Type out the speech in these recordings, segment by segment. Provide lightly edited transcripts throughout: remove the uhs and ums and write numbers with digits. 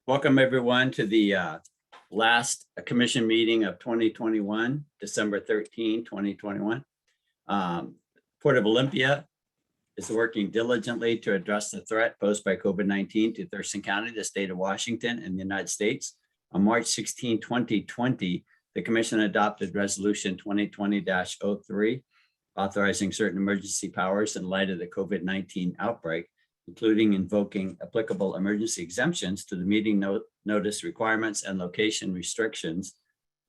Welcome everyone to the last commission meeting of 2021, December 13, 2021. Port of Olympia is working diligently to address the threat posed by COVID-19 to Thurston County, the state of Washington, and the United States. On March 16, 2020, the commission adopted resolution 2020-03, authorizing certain emergency powers in light of the COVID-19 outbreak, including invoking applicable emergency exemptions to the meeting notice requirements and location restrictions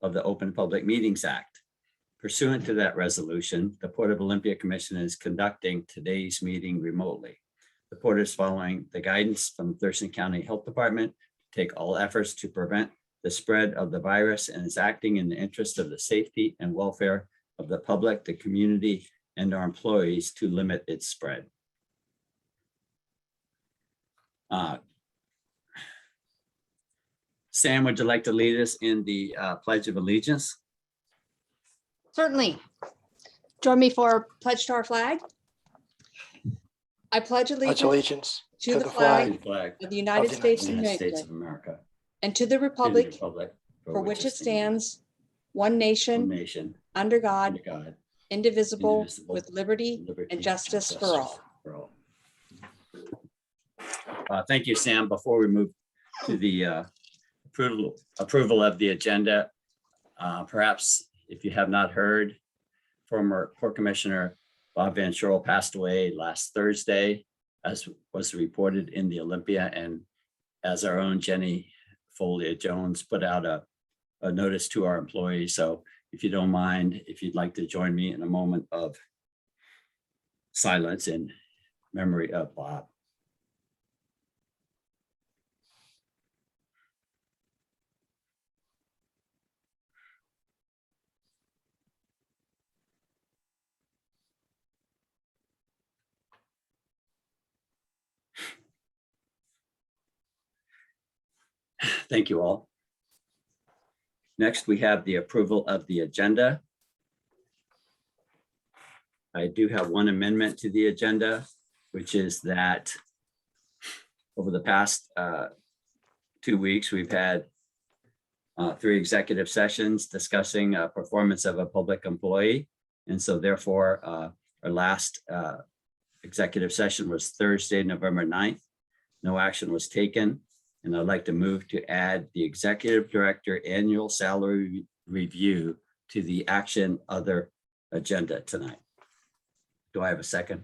of the Open Public Meetings Act. Pursuant to that resolution, the Port of Olympia Commission is conducting today's meeting remotely. The Port is following the guidance from Thurston County Health Department to take all efforts to prevent the spread of the virus and is acting in the interest of the safety and welfare of the public, the community, and our employees to limit its spread. Sam, would you like to lead us in the Pledge of Allegiance? Certainly. Join me for pledge to our flag. I pledge allegiance to the flag of the United States of America and to the republic for which it stands, one nation, under God, indivisible, with liberty and justice for all. Thank you, Sam. Before we move to the approval of the agenda, perhaps if you have not heard, former Port Commissioner Bob Van Schorl passed away last Thursday, as was reported in the Olympia, and as our own Jenny Folia Jones put out a notice to our employees. So if you don't mind, if you'd like to join me in a moment of silence in memory of Bob. Thank you all. Next, we have the approval of the agenda. I do have one amendment to the agenda, which is that over the past 2 weeks, we've had 3 executive sessions discussing performance of a public employee. And so therefore, our last executive session was Thursday, November 9th. No action was taken. And I'd like to move to add the executive director annual salary review to the action other agenda tonight. Do I have a second?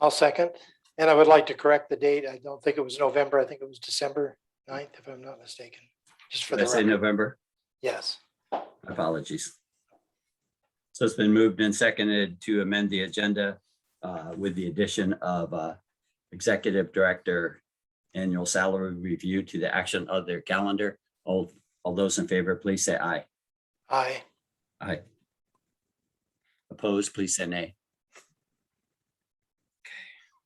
I'll second. And I would like to correct the date. I don't think it was November. I think it was December 9th, if I'm not mistaken. Just for Did I the say record. November? Yes. Apologies. So it's been moved and seconded to amend the agenda with the addition of executive director annual salary review to the action of their calendar. All those in favor, please say aye. Aye. Aye. Opposed, please say nay.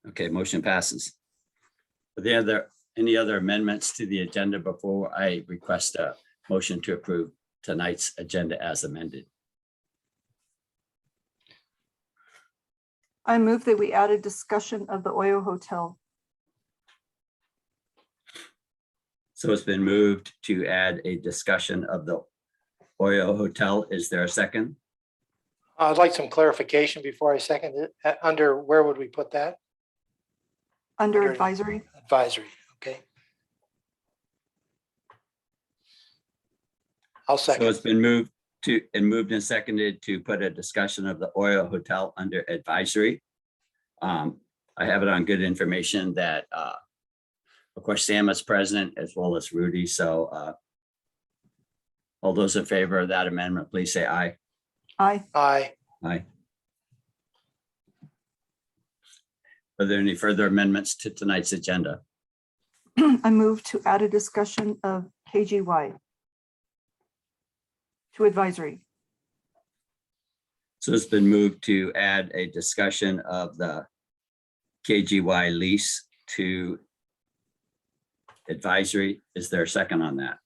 Okay, motion passes. Are there any other amendments to the agenda before I request a motion to approve tonight's agenda as amended? I move that we add a discussion of the Oyo Hotel. So it's been moved to add a discussion of the Oyo Hotel. Is there a second? I'd like some clarification before I second it. Under where would we put that? Under advisory. Advisory, okay. I'll So second. it's been moved and seconded to put a discussion of the Oyo Hotel under advisory. I have it on good information that of course, Sam is present as well as Rudy. So all those in favor of that amendment, please say aye. Aye. Aye. Aye. Are there any further amendments to tonight's agenda? I move to add a discussion of KGY to advisory. So it's been moved to add a discussion of the KGY lease to advisory. Is there a second on that?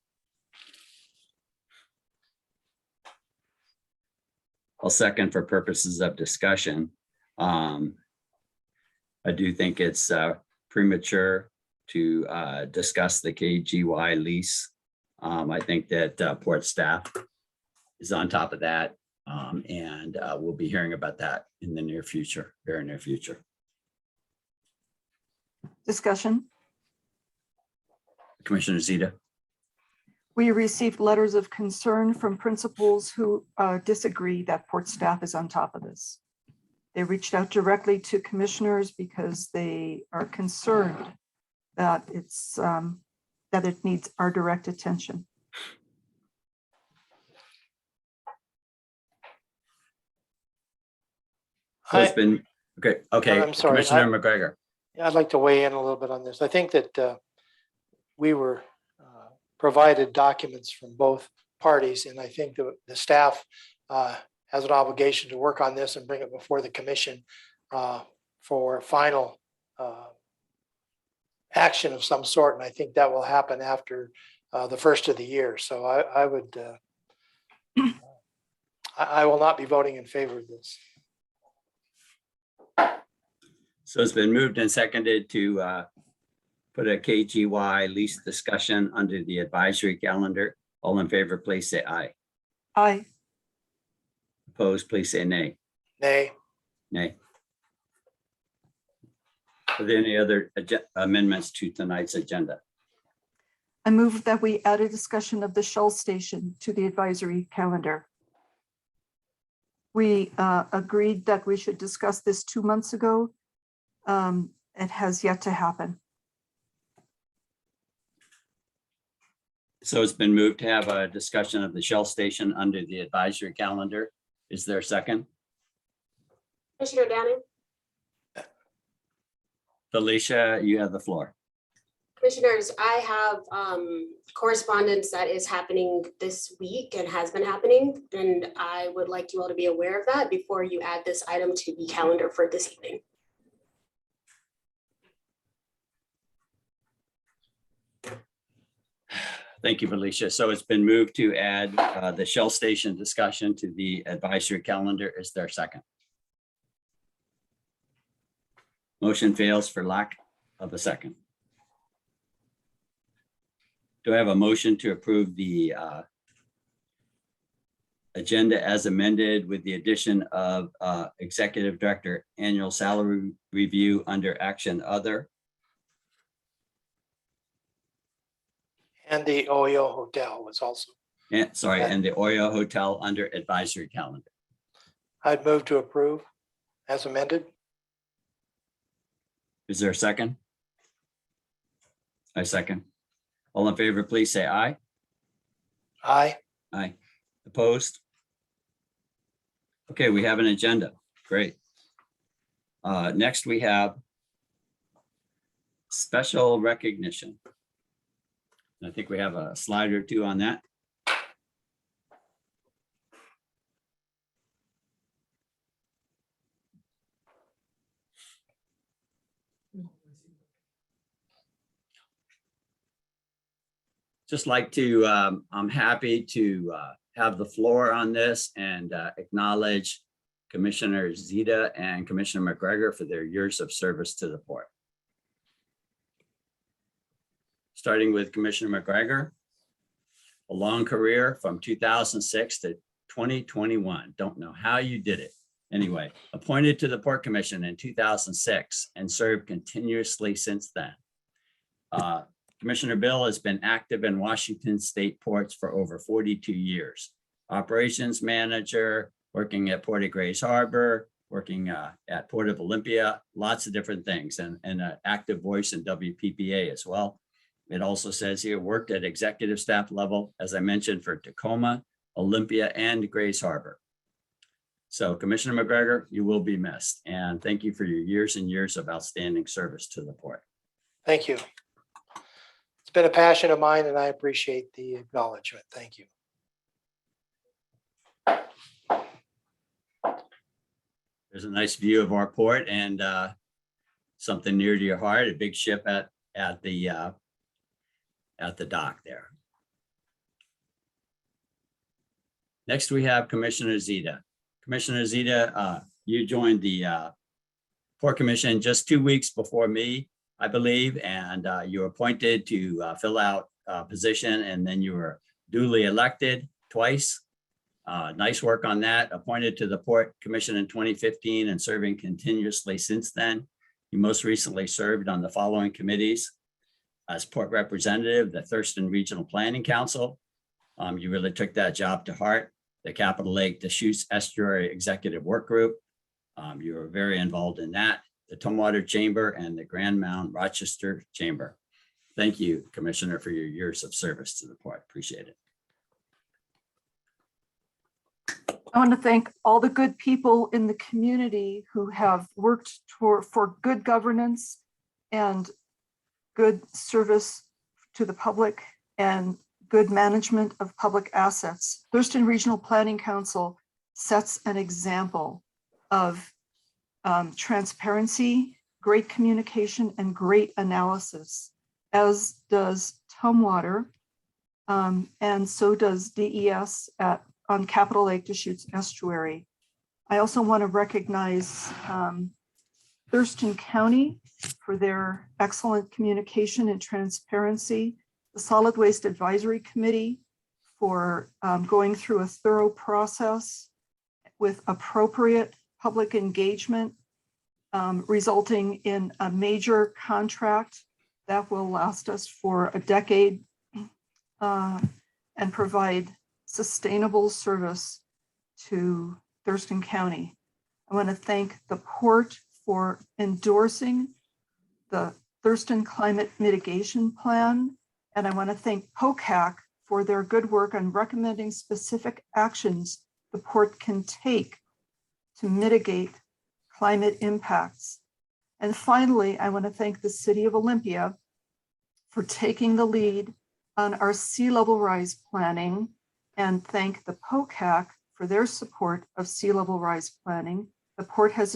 I'll second for purposes of discussion. I do think it's premature to discuss the KGY lease. I think that port staff is on top of that. And we'll be hearing about that in the near future, very near future. Discussion. Commissioner Zita. We received letters of concern from principals who disagree that port staff is on top of this. They reached out directly to commissioners because they are concerned that that it needs our direct attention. So it's been, okay. I'm sorry. Commissioner McGregor. I'd like to weigh in a little bit on this. I think that we were provided documents from both parties, and I think that the staff has an obligation to work on this and bring it before the commission for final action of some sort. And I think that will happen after the first of the year. So I would, I will not be voting in favor of this. So it's been moved and seconded to put a KGY lease discussion under the advisory calendar. All in favor, please say aye. Aye. Opposed, please say nay. Nay. Nay. Are there any other amendments to tonight's agenda? I move that we add a discussion of the Shell station to the advisory calendar. We agreed that we should discuss this 2 months ago. It has yet to happen. So it's been moved to have a discussion of the Shell station under the advisory calendar. Is there a second? Commissioner Downing, Felicia, you have the floor. commissioners, I have correspondence that is happening this week and has been happening, and I would like you all to be aware of that before you add this item to the calendar for this evening. Thank you, Felicia. So it's been moved to add the Shell station discussion to the advisory calendar. Is there a second? Motion fails for lack of a second. Do I have a motion to approve the agenda as amended with the addition of Executive Director Annual Salary Review under Action Other? And the Oyo Hotel was also. And sorry, and the Oyo Hotel under advisory calendar. I'd move to approve as amended. Is there a second? I second. All in favor, please say aye. Aye. Aye. Opposed? Okay, we have an agenda. Great. Next, we have special recognition. I think we have a slide or two on that. Just like to, I'm happy to have the floor on this and acknowledge Commissioner Zita and Commissioner McGregor for their years of service to the port. Starting with Commissioner McGregor, a long career from 2006 to 2021. Don't know how you did it. Anyway, appointed to the Port Commission in 2006 and served continuously since then. Commissioner Bill has been active in Washington State ports for over 42 years. Operations manager, working at Port of Grays Harbor, working at Port of Olympia, lots of different things, and an active voice in WPPA as well. It also says here, worked at executive staff level, as I mentioned, for Tacoma, Olympia, and Grays Harbor. So Commissioner McGregor, you will be missed. And thank you for your years and years of outstanding service to the port. Thank you. It's been a passion of mine and I appreciate the acknowledgement. Thank you. There's a nice view of our port and something near to your heart, a big ship at the dock there. Next, we have Commissioner Zita. Commissioner Zita, you joined the Port Commission just 2 weeks before me. I believe, and you were appointed to fill out a position, and then you were duly elected twice. Nice work on that. Appointed to the Port Commission in 2015 and serving continuously since then. You most recently served on the following committees: as Port Representative, the Thurston Regional Planning Council. You really took that job to heart. The Capital Lake Deschutes Estuary Executive Work Group. You were very involved in that. The Tumwater Chamber and the Grand Mound Rochester Chamber. Thank you, Commissioner, for your years of service to the port. Appreciate it. I want to thank all the good people in the community who have worked for good governance and good service to the public and good management of public assets. Thurston Regional Planning Council sets an example of transparency, great communication, and great analysis, as does Tumwater, and so does DES on Capital Lake Deschutes Estuary. I also want to recognize Thurston County for their excellent communication and transparency, the Solid Waste Advisory Committee for going through a thorough process with appropriate public engagement, resulting in a major contract that will last us for a decade and provide sustainable service to Thurston County. I want to thank the Port for endorsing the Thurston Climate Mitigation Plan, and I want to thank POCAC for their good work on recommending specific actions the Port can take to mitigate climate impacts. And finally, I want to thank the City of Olympia for taking the lead on our sea level rise planning, and thank the POCAC for their support of sea level rise planning. The Port has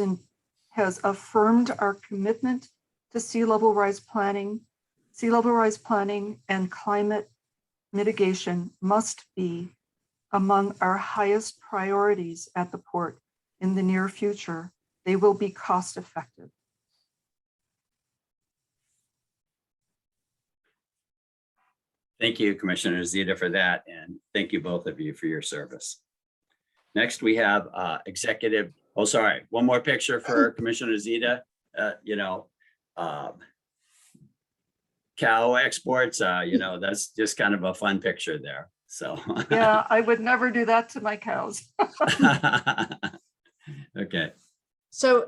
affirmed our commitment to sea level rise planning. Sea level rise planning and climate mitigation must be among our highest priorities at the Port in the near future. They will be cost effective. Thank you, Commissioner Zita, for that. And thank you, both of you, for your service. Next, we have executive. Oh, sorry. One more picture for Commissioner Zita. Cow exports, that's just kind of a fun picture there. So yeah, I would never do that to my cows. Okay. So,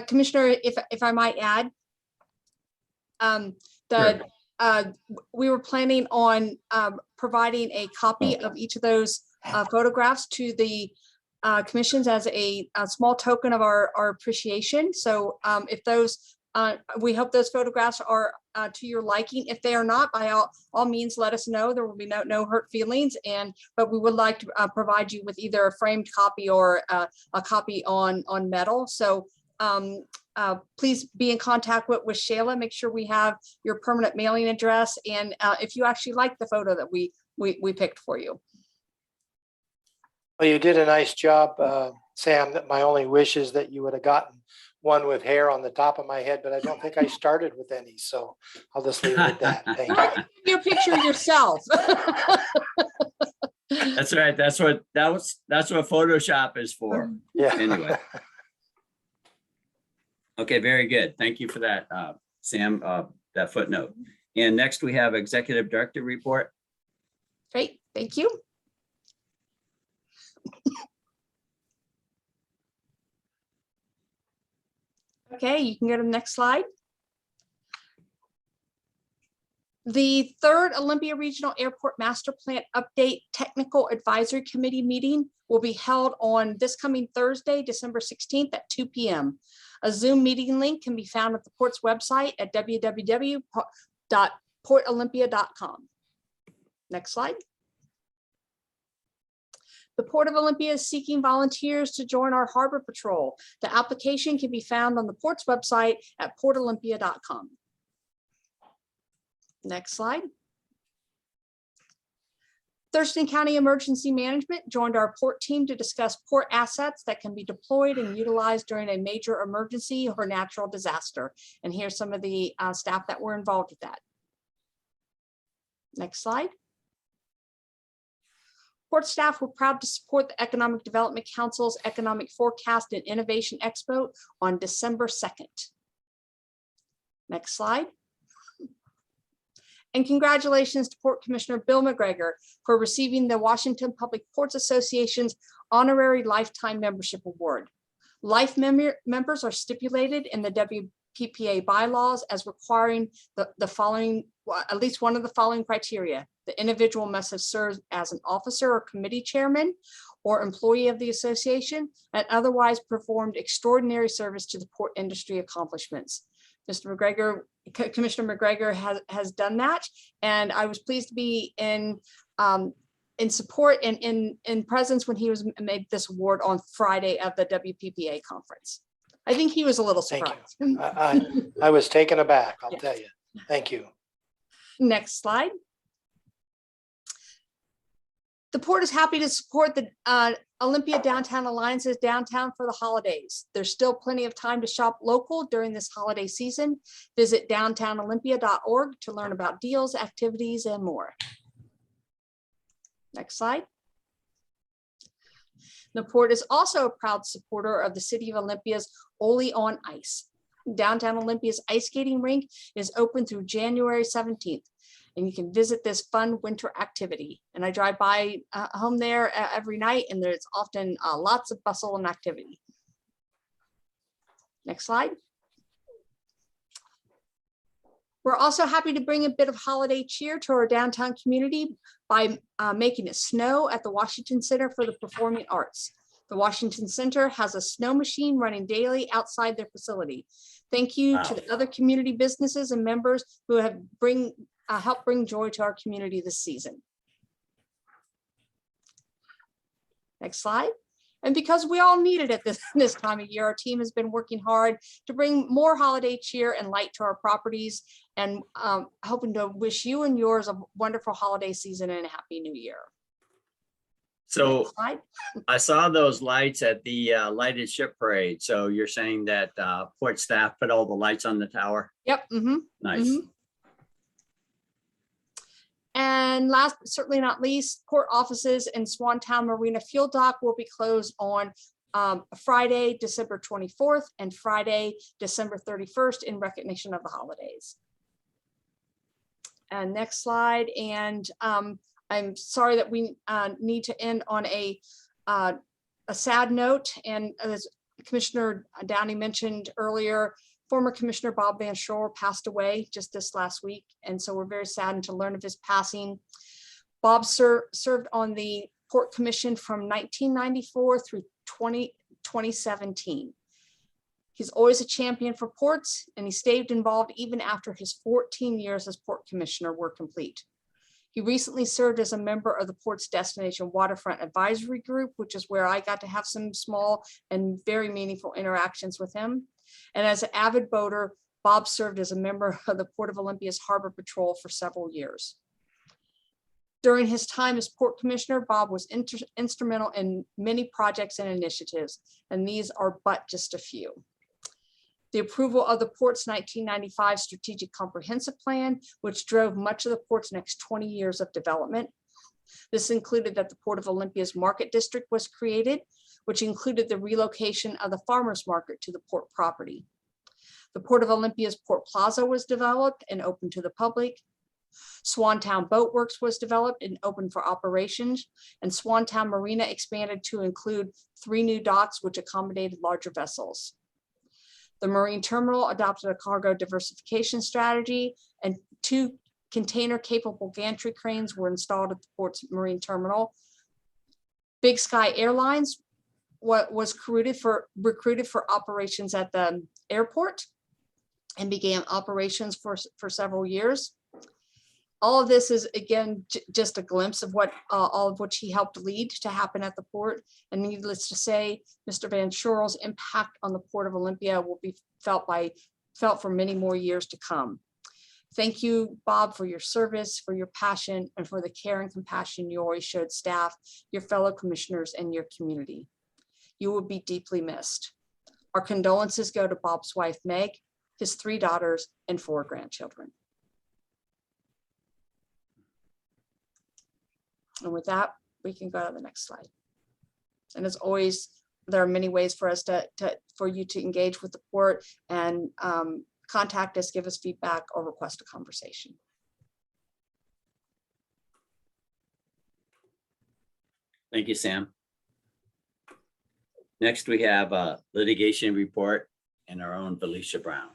Commissioner, if I might add, we were planning on providing a copy of each of those photographs to the commissions as a small token of our appreciation. So if those, we hope those photographs are to your liking. If they are not, by all means, let us know. There will be no hurt feelings. But we would like to provide you with either a framed copy or a copy on metal. So please be in contact with Shayla. Make sure we have your permanent mailing address, and if you actually like the photo that we picked for you. Well, you did a nice job, Sam. That my only wish is that you would have gotten one with hair on the top of my head, but I don't think I started with any, so I'll just leave it at that. Thank you. Your picture yourself. That's right. That's what Photoshop is for. Yeah. Anyway. Okay, very good. Thank you for that, Sam, that footnote. And next we have Executive Director Report. Great, thank you. Okay, you can go to the next slide. The third Olympia Regional Airport Master Plan Update Technical Advisory Committee meeting will be held on this coming Thursday, December 16th at 2 p.m. A Zoom meeting link can be found at the Port's website at www.portolympia.com. Next slide. The Port of Olympia is seeking volunteers to join our Harbor Patrol. The application can be found on the Port's website at portolympia.com. Next slide. Thurston County Emergency Management joined our port team to discuss port assets that can be deployed and utilized during a major emergency or natural disaster. And here's some of the staff that were involved with that. Next slide. Port staff were proud to support the Economic Development Council's Economic Forecast and Innovation Expo on December 2nd. Next slide. And congratulations to Port Commissioner Bill McGregor for receiving the Washington Public Ports Association's Honorary Lifetime Membership Award. Life members are stipulated in the WPPA bylaws as requiring the following, at least one of the following criteria. The individual must have served as an officer or committee chairman or employee of the association and otherwise performed extraordinary service to the port industry accomplishments. Mr. McGregor, Commissioner McGregor has done that, and I was pleased to be in support and in presence when he was made this award on Friday of the WPPA conference. I think he was a little Thank surprised. you. I was taken aback, I'll Yes. tell you. Thank you. Next slide. The port is happy to support the Olympia Downtown Alliance's Downtown for the Holidays. There's still plenty of time to shop local during this holiday season. Visit downtownolympia.org to learn about deals, activities, and more. Next slide. The port is also a proud supporter of the City of Olympia's Oli on Ice. Downtown Olympia's ice skating rink is open through January 17th. And you can visit this fun winter activity. And I drive by home there every night, and there's often lots of bustle and activity. Next slide. We're also happy to bring a bit of holiday cheer to our downtown community by making it snow at the Washington Center for the Performing Arts. The Washington Center has a snow machine running daily outside their facility. Thank you to the other community businesses and members who have help bring joy to our community this season. Next slide. And because we all need it at this time of year, our team has been working hard to bring more holiday cheer and light to our properties, and hoping to wish you and yours a wonderful holiday season and a happy new year. So Next slide. I saw those lights at the lighted ship parade. So you're saying that port staff put all the lights on the tower? Yep. Nice. And last but certainly not least, port offices in Swantown Marina Fuel Dock will be closed on Friday, December 24th and Friday, December 31st in recognition of the holidays. And next slide. And I'm sorry that we need to end on a sad note. And as Commissioner Downey mentioned earlier, former Commissioner Bob Van Shore passed away just this last week. And so we're very saddened to learn of his passing. Bob served on the Port Commission from 1994 through 2017. He's always a champion for ports, and he stayed involved even after his 14 years as Port Commissioner were complete. He recently served as a member of the Port's Destination Waterfront Advisory Group, which is where I got to have some small and very meaningful interactions with him. And as an avid boater, Bob served as a member of the Port of Olympia's Harbor Patrol for several years. During his time as Port Commissioner, Bob was instrumental in many projects and initiatives, and these are but just a few. The approval of the Port's 1995 Strategic Comprehensive Plan, which drove much of the Port's next 20 years of development. This included that the Port of Olympia's Market District was created, which included the relocation of the farmers market to the port property. The Port of Olympia's Port Plaza was developed and opened to the public. Swantown Boat Works was developed and opened for operations, and Swantown Marina expanded to include 3 new docks, which accommodated larger vessels. The marine terminal adopted a cargo diversification strategy, and 2 container-capable gantry cranes were installed at the port's marine terminal. Big Sky Airlines was recruited for operations at the airport and began operations for several years. All of this is, again, just a glimpse of what all of which he helped lead to happen at the port. And needless to say, Mr. Van Shore's impact on the Port of Olympia will be felt for many more years to come. Thank you, Bob, for your service, for your passion, and for the care and compassion you always showed staff, your fellow commissioners, and your community. You will be deeply missed. Our condolences go to Bob's wife, Meg, his 3 daughters, and 4 grandchildren. And with that, we can go to the next slide. And as always, there are many ways for us for you to engage with the court and contact us, give us feedback, or request a conversation. Thank you, Sam. Next, we have a litigation report and our own Felicia Brown.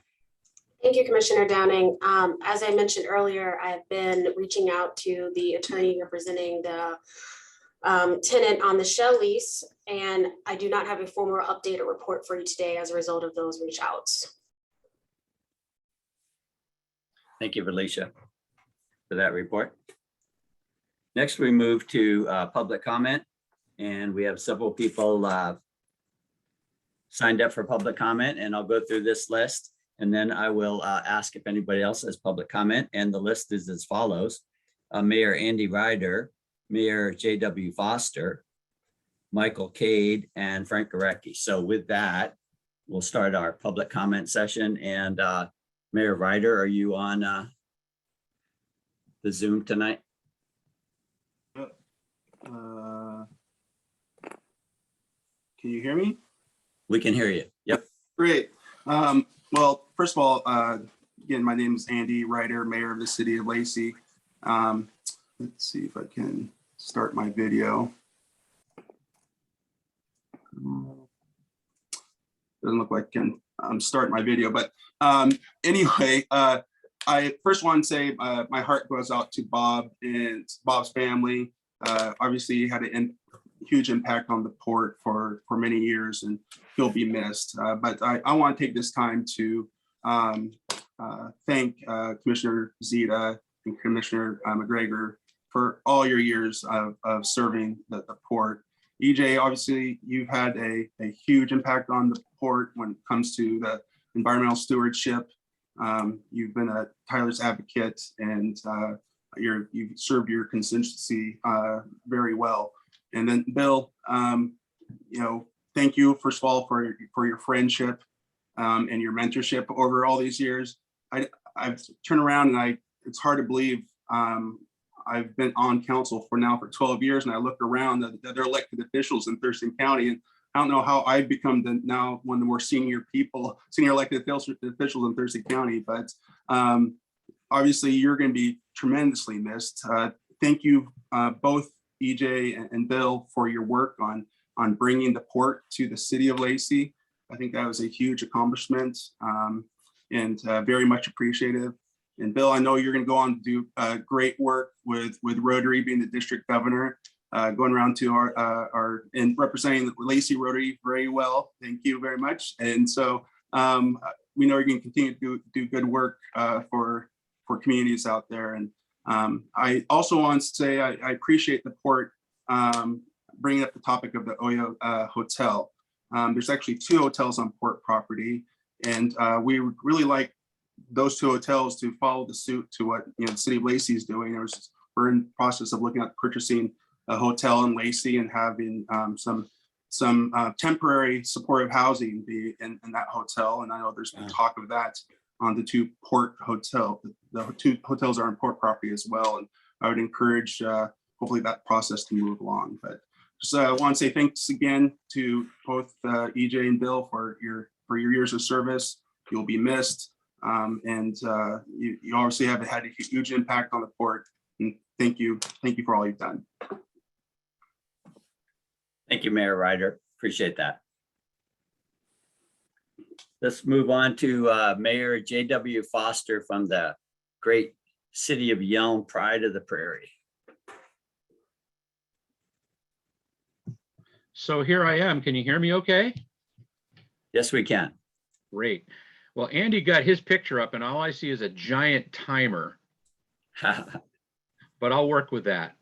Thank you, Commissioner Downing. As I mentioned earlier, I've been reaching out to the attorney representing the tenant on the shell lease, and I do not have a formal update or report for you today as a result of those reach outs. Thank you, Felicia, for that report. Next, we move to public comment, and we have several people signed up for public comment, and I'll go through this list, and then I will ask if anybody else has public comment, and the list is as follows. Mayor Andy Ryder, Mayor J.W. Foster, Michael Cade, and Frank Gorecki. So with that, we'll start our public comment session, and Mayor Ryder, are you on the Zoom tonight? Can you hear me? We can hear you. Yep. Great. Well, first of all, again, my name is Andy Ryder, Mayor of the City of Lacey. Let's see if I can start my video. Doesn't look like I can start my video, but anyway, I first want to say my heart goes out to Bob and Bob's family. Obviously, he had a huge impact on the port for many years, and he'll be missed. But I want to take this time to thank Commissioner Zita and Commissioner McGregor for all your years of serving the port. EJ, obviously, you've had a huge impact on the port when it comes to the environmental stewardship. You've been a tireless advocate, and you've served your constituency very well. And then Bill, thank you first of all for your friendship and your mentorship over all these years. I've turned around and it's hard to believe I've been on council for 12 years, and I look around at the other elected officials in Thurston County, and I don't know how I've become now one of the more senior elected officials in Thurston County, but obviously you're going to be tremendously missed. Thank you both EJ and Bill for your work on bringing the port to the city of Lacey. I think that was a huge accomplishment and very much appreciative. And Bill, I know you're going to go on to do great work with Rotary, being the district governor, going around to our and representing the Lacey Rotary very well. Thank you very much. And so we know you're going to continue to do good work for communities out there. And I also want to say I appreciate the port bringing up the topic of the Oyo Hotel. There's actually 2 hotels on port property, and we would really like those 2 hotels to follow the suit to what the city of Lacey is doing. We're in the process of looking at purchasing a hotel in Lacey and having some temporary supportive housing be in that hotel. And I know there's been talk of that on the 2 port hotel. The 2 hotels are on port property as well. And I would encourage hopefully that process to move along. But just I want to say thanks again to both EJ and Bill for your years of service. You'll be missed. And you obviously have had a huge impact on the port. And thank you for all you've done. Thank you, Mayor Ryder. Appreciate that. Let's move on to Mayor J.W. Foster from the great city of Yelm, pride of the prairie. So here I am. Can you hear me okay? Yes, we can. Great. Well, Andy got his picture up and all I see is a giant timer, but I'll work with that.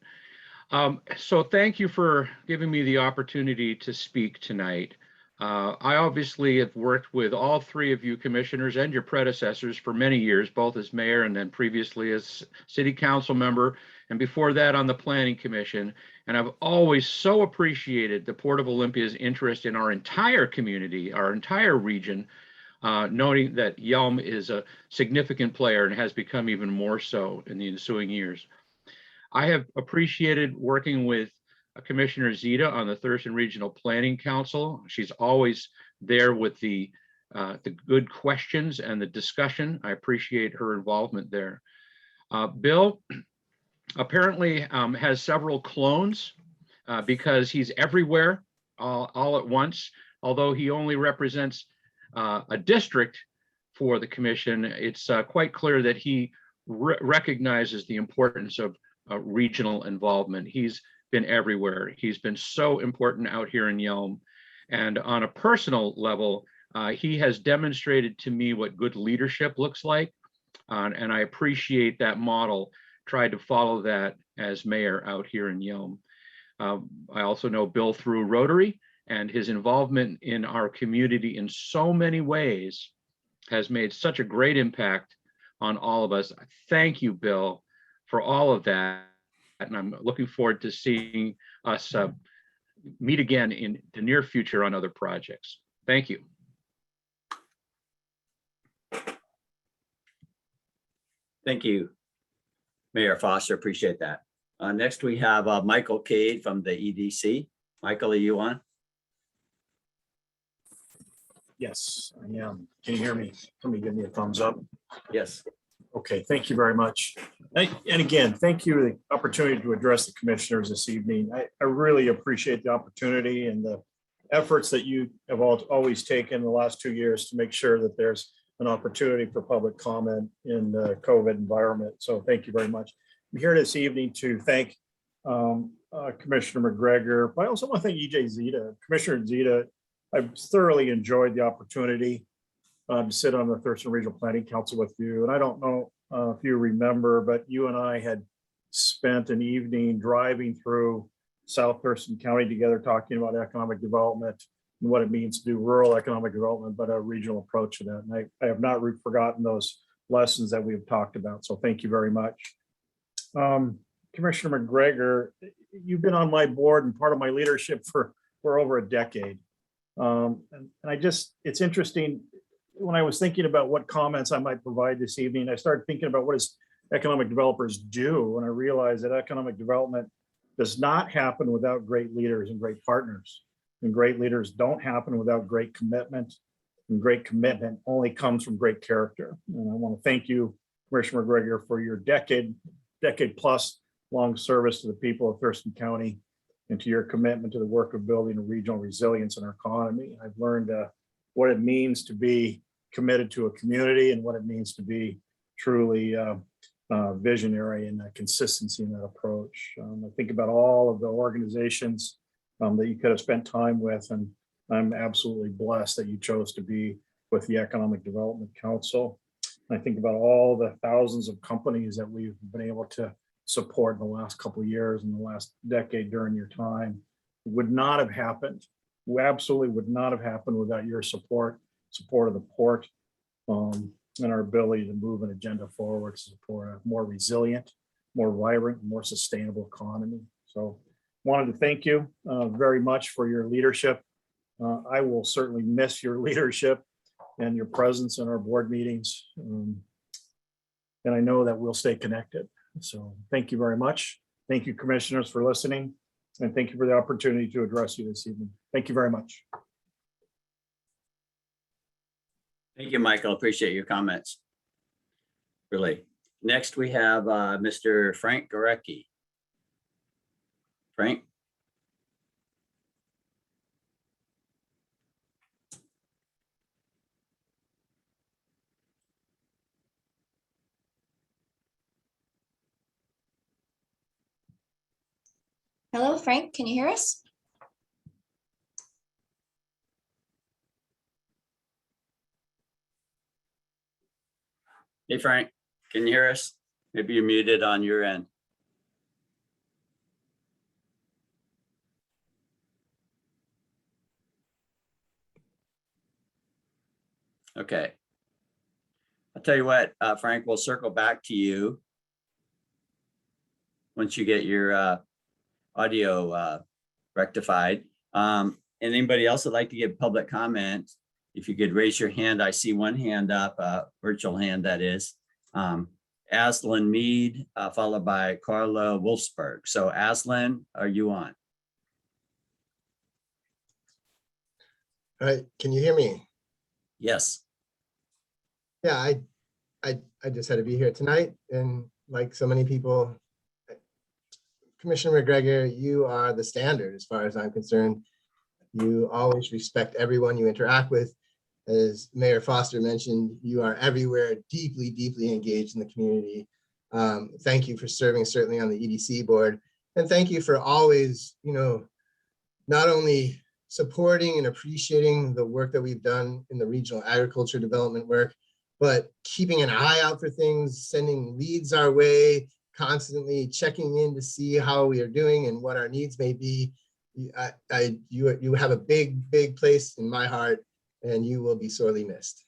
So thank you for giving me the opportunity to speak tonight. I obviously have worked with all three of you commissioners and your predecessors for many years, both as mayor and then previously as city council member, and before that on the planning commission. And I've always so appreciated the Port of Olympia's interest in our entire community, our entire region, noting that Yelm is a significant player and has become even more so in the ensuing years. I have appreciated working with Commissioner Zita on the Thurston Regional Planning Council. She's always there with the good questions and the discussion. I appreciate her involvement there. Bill apparently has several clones because he's everywhere all at once. Although he only represents a district for the commission, it's quite clear that he recognizes the importance of regional involvement. He's been everywhere. He's been so important out here in Yelm. And on a personal level, he has demonstrated to me what good leadership looks like. And I appreciate that model, tried to follow that as mayor out here in Yelm. I also know Bill through Rotary, and his involvement in our community in so many ways has made such a great impact on all of us. Thank you, Bill, for all of that. And I'm looking forward to seeing us meet again in the near future on other projects. Thank you. Thank you, Mayor Foster. Appreciate that. Next, we have Michael Cade from the EDC. Michael, are you on? Yes, I am. Can you hear me? Somebody give me a thumbs up. Yes. Okay, thank you very much. And again, thank you for the opportunity to address the commissioners this evening. I really appreciate the opportunity and the efforts that you have always taken the last 2 years to make sure that there's an opportunity for public comment in the COVID environment. So thank you very much. I'm here this evening to thank Commissioner McGregor, but I also want to thank EJ Zita. Commissioner Zita, I've thoroughly enjoyed the opportunity to sit on the Thurston Regional Planning Council with you. And I don't know if you remember, but you and I had spent an evening driving through South Thurston County together, talking about economic development and what it means to do rural economic development, but a regional approach to that. And I have not forgotten those lessons that we've talked about. So thank you very much. Commissioner McGregor, you've been on my board and part of my leadership for over a decade. And it's interesting, when I was thinking about what comments I might provide this evening, I started thinking about what does economic developers do? And I realized that economic development does not happen without great leaders and great partners. And great leaders don't happen without great commitment. And great commitment only comes from great character. And I want to thank you, Commissioner McGregor, for your decade plus long service to the people of Thurston County and to your commitment to the work of building a regional resilience in our economy. I've learned what it means to be committed to a community and what it means to be truly visionary and consistency in that approach. I think about all of the organizations that you could have spent time with, and I'm absolutely blessed that you chose to be with the Economic Development Council. I think about all the thousands of companies that we've been able to support in the last couple of years, in the last decade during your time. It would not have happened. We absolutely would not have happened without your support of the port, and our ability to move an agenda forward to support a more resilient, more vibrant, more sustainable economy. So wanted to thank you very much for your leadership. I will certainly miss your leadership and your presence in our board meetings. And I know that we'll stay connected. So thank you very much. Thank you, commissioners, for listening. And thank you for the opportunity to address you this evening. Thank you very much. Thank you, Michael. Appreciate your comments. Really. Next, we have Mr. Frank Gorecki. Frank? Hello, Frank, can you hear us? Hey, Frank, can you hear us? Maybe you're muted on your end. Okay. I'll tell you what, Frank, we'll circle back to you once you get your audio rectified. And anybody else would like to give public comment, if you could raise your hand. I see one hand up, virtual hand that is. Aslan Mead, followed by Carla Wolfsburg. So Aslan, are you on? All right, can you hear me? Yes. Yeah, I just had to be here tonight, and like so many people, Commissioner McGregor, you are the standard as far as I'm concerned. You always respect everyone you interact with. As Mayor Foster mentioned, you are everywhere, deeply, deeply engaged in the community. Thank you for serving certainly on the EDC board, and thank you for always, not only supporting and appreciating the work that we've done in the regional agriculture development work, but keeping an eye out for things, sending leads our way, constantly checking in to see how we are doing and what our needs may be. You have a big, big place in my heart, and you will be sorely missed.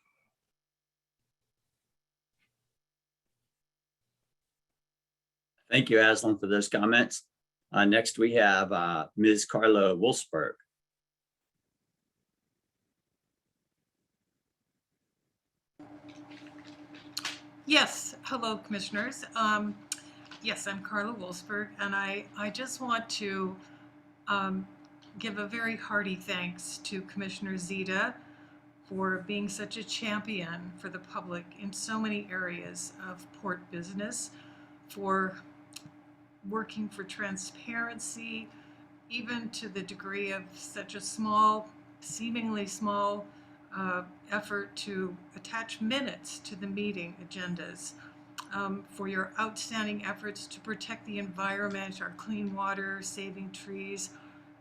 Thank you, Aslan, for those comments. Next, we have Ms. Carla Wolfsburg. Yes, hello, commissioners. Yes, I'm Carla Wolfsburg, and I just want to give a very hearty thanks to Commissioner Zita for being such a champion for the public in so many areas of port business, for working for transparency, even to the degree of such a small, seemingly small effort to attach minutes to the meeting agendas, for your outstanding efforts to protect the environment, our clean water, saving trees,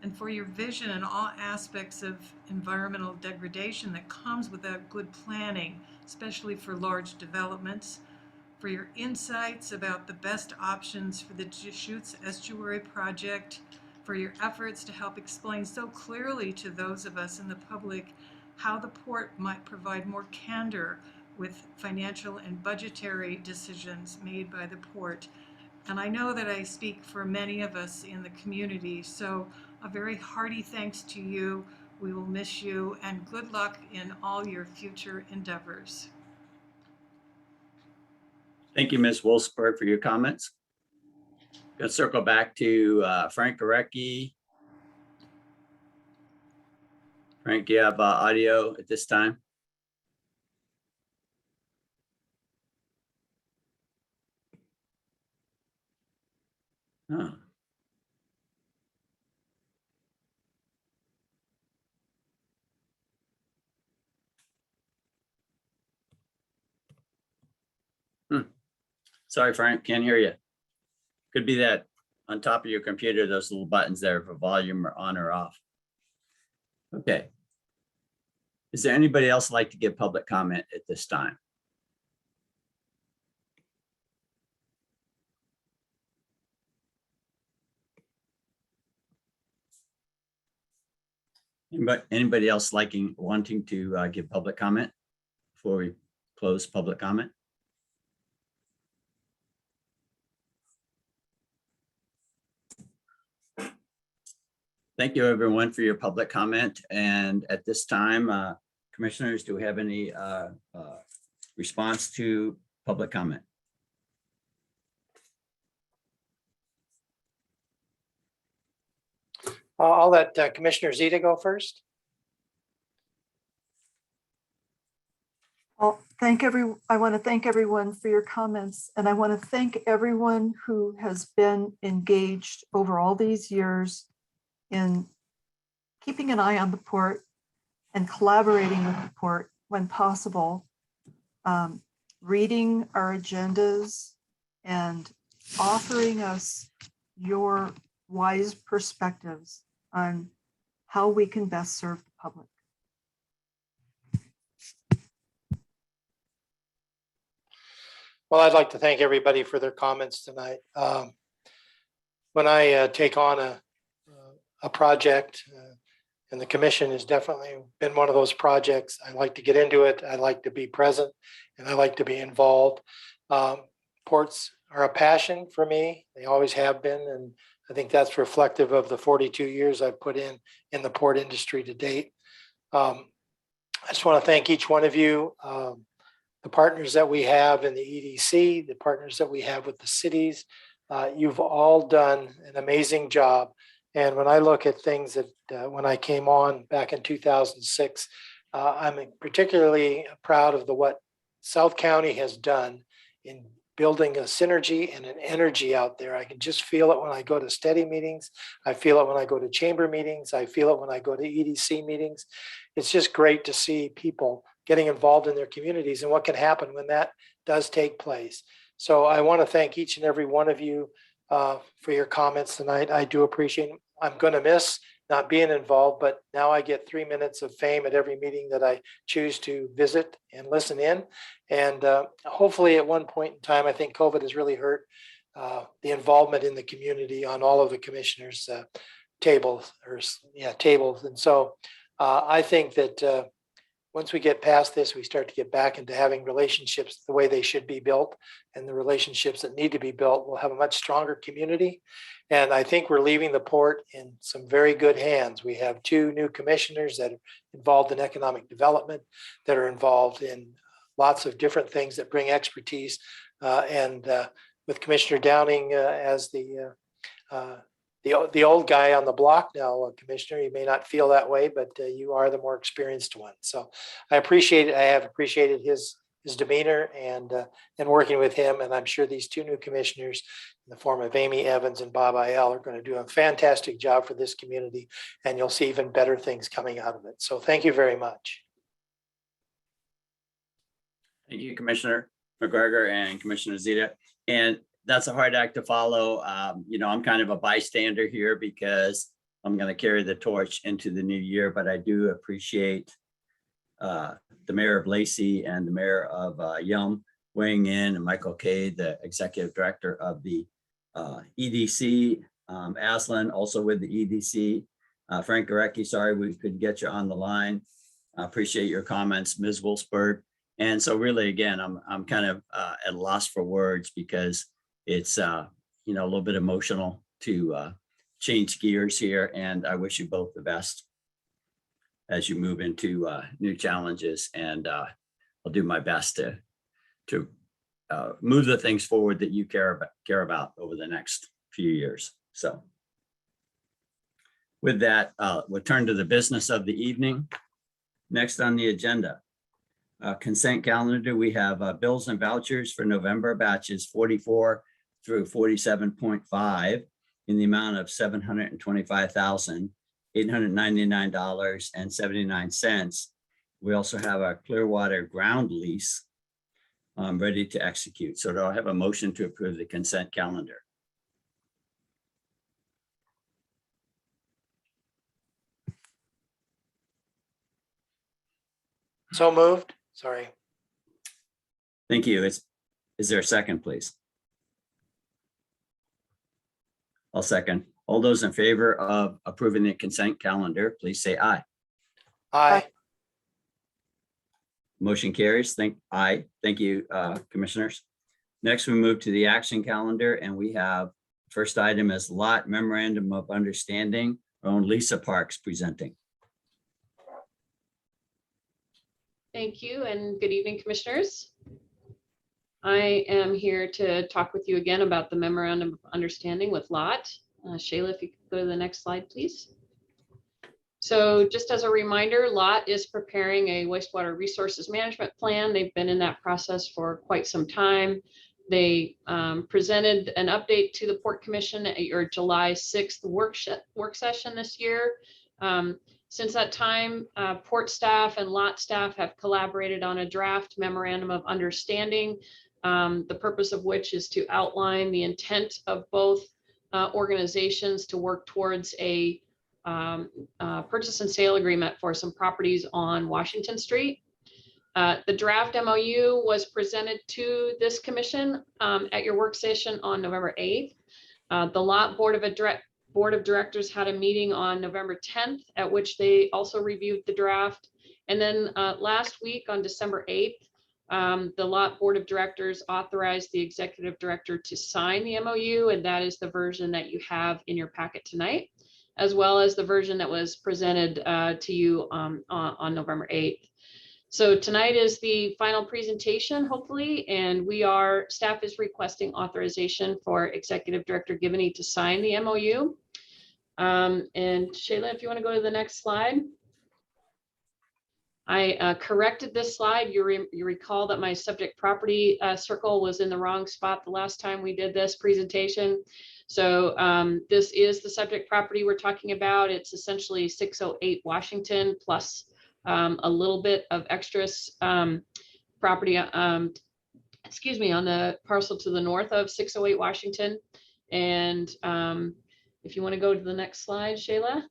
and for your vision in all aspects of environmental degradation that comes with that good planning, especially for large developments, for your insights about the best options for the Deschutes Estuary project, for your efforts to help explain so clearly to those of us in the public how the port might provide more candor with financial and budgetary decisions made by the port. And I know that I speak for many of us in the community, so a very hearty thanks to you. We will miss you, and good luck in all your future endeavors. Thank you, Ms. Wolfsburg, for your comments. Gonna circle back to Frank Gorecki. Frank, do you have audio at this time? Oh. Sorry, Frank, can't hear you. Could be that on top of your computer, those little buttons there for volume or on or off. Okay. Is there anybody else like to give public comment at this time? Anybody else wanting to give public comment before we close public comment? Thank you, everyone, for your public comment. And at this time, commissioners, do we have any response to public comment? I'll let Commissioner Zita go first. Well, I want to thank everyone for your comments, and I want to thank everyone who has been engaged over all these years in keeping an eye on the port and collaborating with the port when possible, reading our agendas and offering us your wise perspectives on how we can best serve the public. Well, I'd like to thank everybody for their comments tonight. When I take on a project, And the commission has definitely been one of those projects. I like to get into it. I like to be present and I like to be involved. Ports are a passion for me. They always have been. And I think that's reflective of the 42 years I've put in the port industry to date. I just want to thank each one of you, the partners that we have in the EDC, the partners that we have with the cities. You've all done an amazing job. And when I look at things that when I came on back in 2006, I'm particularly proud of what South County has done in building a synergy and an energy out there. I can just feel it when I go to steady meetings. I feel it when I go to chamber meetings. I feel it when I go to EDC meetings. It's just great to see people getting involved in their communities and what can happen when that does take place. So I want to thank each and every one of you for your comments tonight. I do appreciate it. I'm going to miss not being involved, but now I get 3 minutes of fame at every meeting that I choose to visit and listen in. And hopefully at one point in time, I think COVID has really hurt the involvement in the community on all of the commissioners' tables. And so I think that once we get past this, we start to get back into having relationships the way they should be built, and the relationships that need to be built will have a much stronger community. And I think we're leaving the port in some very good hands. We have 2 new commissioners that are involved in economic development, that are involved in lots of different things that bring expertise. And with Commissioner Downing as the old guy on the block now, Commissioner, you may not feel that way, but you are the more experienced one. So I appreciate it. I have appreciated his demeanor and working with him. And I'm sure these 2 new commissioners in the form of Amy Evans and Bob Ayel are going to do a fantastic job for this community. And you'll see even better things coming out of it. So thank you very much. Thank you, Commissioner McGregor and Commissioner Zita. And that's a hard act to follow. I'm kind of a bystander here because I'm going to carry the torch into the new year, but I do appreciate the mayor of Lacey and the mayor of Yelm weighing in, and Michael Kay, the executive director of the EDC, Aslan, also with the EDC. Frank Gorecki, sorry we couldn't get you on the line. I appreciate your comments, Ms. Wolfsburg. And so really, again, I'm kind of at a loss for words because it's a little bit emotional to change gears here, and I wish you both the best as you move into new challenges. And I'll do my best to move the things forward that you care about over the next few years. So with that, we'll turn to the business of the evening. Next on the agenda, consent calendar. We have bills and vouchers for November batches 44 through 47.5 in the amount of $725,899.79. We also have our Clearwater ground lease ready to execute. So do I have a motion to approve the consent calendar? So moved. Sorry. Thank you. Is there a second, please? I'll second. All those in favor of approving the consent calendar, please say aye. Aye. Motion carries. Thank you, commissioners. Next, we move to the action calendar, and we have first item is lot memorandum of understanding. Our own Lisa Parks presenting. Thank you and good evening, commissioners. I am here to talk with you again about the memorandum of understanding with LOT. Shayla, if you could go to the next slide, please. So just as a reminder, LOT is preparing a wastewater resources management plan. They've been in that process for quite some time. They presented an update to the Port Commission at your July 6th work session this year. Since that time, Port staff and LOT staff have collaborated on a draft memorandum of understanding, the purpose of which is to outline the intent of both organizations to work towards a purchase and sale agreement for some properties on Washington Street. The draft MOU was presented to this commission at your work session on November 8th. The LOT Board of Board of Directors had a meeting on November 10th, at which they also reviewed the draft. And then last week on December 8th, the Lot Board of Directors authorized the Executive Director to sign the MOU, and that is the version that you have in your packet tonight, as well as the version that was presented to you on November 8th. So tonight is the final presentation, hopefully, and staff is requesting authorization for Executive Director Givney to sign the MOU. And Shayla, if you want to go to the next slide. I corrected this slide. You recall that my subject property circle was in the wrong spot the last time we did this presentation. So this is the subject property we're talking about. It's essentially 608 Washington plus a little bit of extras property, excuse me, on the parcel to the north of 608 Washington. And if you want to go to the next slide, Shayla.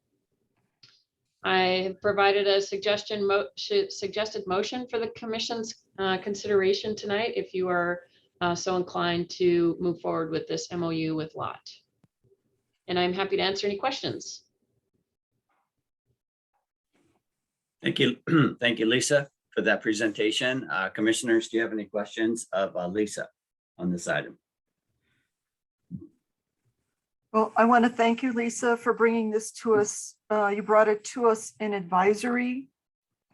I have provided a suggested motion for the commission's consideration tonight if you are so inclined to move forward with this MOU with Lot. And I'm happy to answer any questions. Thank you. Thank you, Lisa, for that presentation. Commissioners, do you have any questions of Lisa on this item? Well, I want to thank you, Lisa, for bringing this to us. You brought it to us in advisory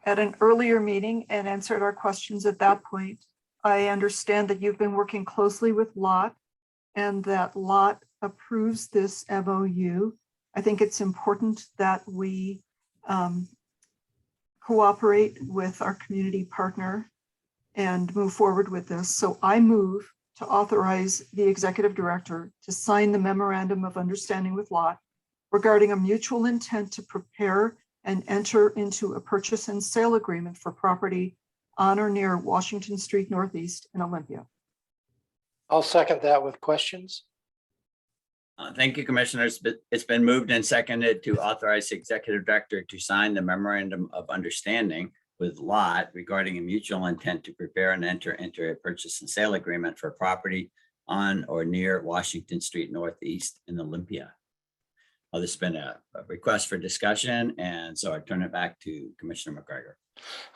at an earlier meeting and answered our questions at that point. I understand that you've been working closely with Lot and that Lot approves this MOU. I think it's important that we cooperate with our community partner and move forward with this. So I move to authorize the executive director to sign the memorandum of understanding with Lot regarding a mutual intent to prepare and enter into a purchase and sale agreement for property on or near Washington Street Northeast in Olympia. I'll second that with questions. Thank you, Commissioners. It's been moved and seconded to authorize the executive director to sign the memorandum of understanding with Lot regarding a mutual intent to prepare and enter into a purchase and sale agreement for property on or near Washington Street Northeast in Olympia. Well, there's been a request for discussion, and so I turn it back to Commissioner McGregor.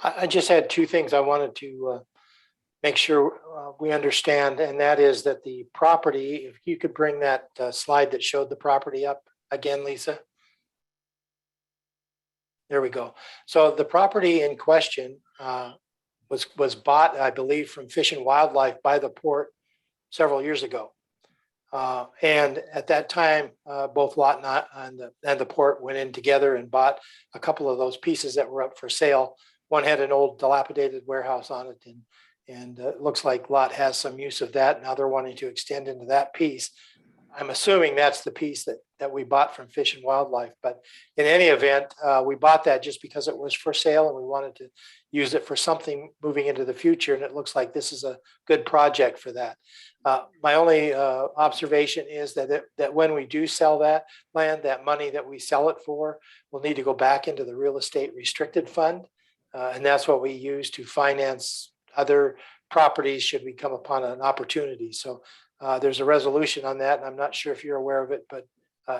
I just had two things I wanted to make sure we understand, and that is that the property, if you could bring that slide that showed the property up again, Lisa. There we go. So the property in question was bought, I believe, from Fish and Wildlife by the port several years ago. And at that time, both Lot and the port went in together and bought a couple of those pieces that were up for sale. One had an old dilapidated warehouse on it, and it looks like Lot has some use of that. Now they're wanting to extend into that piece. I'm assuming that's the piece that we bought from Fish and Wildlife. But in any event, we bought that just because it was for sale and we wanted to use it for something moving into the future. And it looks like this is a good project for that. My only observation is that when we do sell that land, that money that we sell it for will need to go back into the real estate restricted fund. And that's what we use to finance other properties should we come upon an opportunity. So there's a resolution on that, and I'm not sure if you're aware of it, but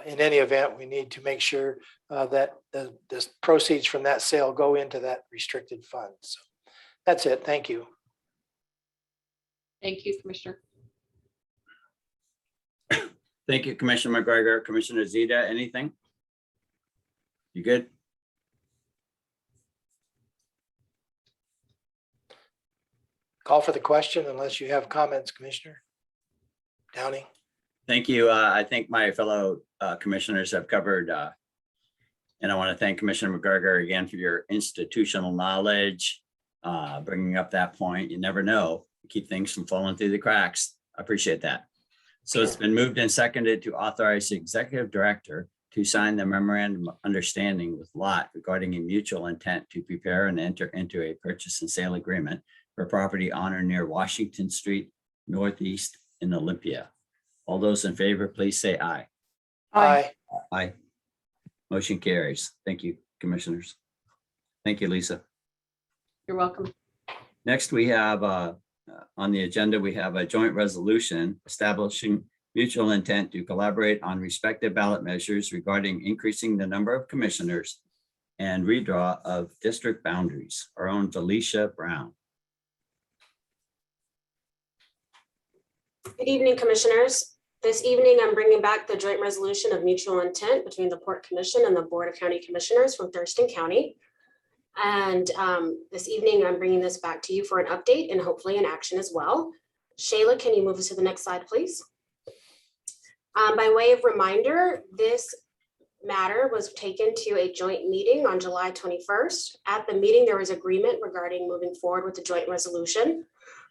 in any event, we need to make sure that the proceeds from that sale go into that restricted fund. So that's it. Thank you. Thank you, Commissioner. Thank you, Commissioner McGregor. Commissioner Zita, anything? You good? Call for the question unless you have comments, Commissioner Downing. Thank you. I think my fellow commissioners have covered, and I want to thank Commissioner McGregor again for your institutional knowledge, bringing up that point. You never know, keep things from falling through the cracks. I appreciate that. So it's been moved and seconded to authorize the executive director to sign the memorandum of understanding with Lot regarding a mutual intent to prepare and enter into a purchase and sale agreement for property on or near Washington Street Northeast in Olympia. All those in favor, please say aye. Aye. Aye. Motion carries. Thank you, commissioners. Thank you, Lisa. You're welcome. Next, we have on the agenda, we have a joint resolution establishing mutual intent to collaborate on respective ballot measures regarding increasing the number of commissioners and redraw of district boundaries. Our own Felicia Brown. Good evening, Commissioners. This evening, I'm bringing back the joint resolution of mutual intent between the Port Commission and the Board of County Commissioners from Thurston County. And this evening, I'm bringing this back to you for an update and hopefully an action as well. Shayla, can you move us to the next slide, please? By way of reminder, this matter was taken to a joint meeting on July 21st. At the meeting, there was agreement regarding moving forward with the joint resolution.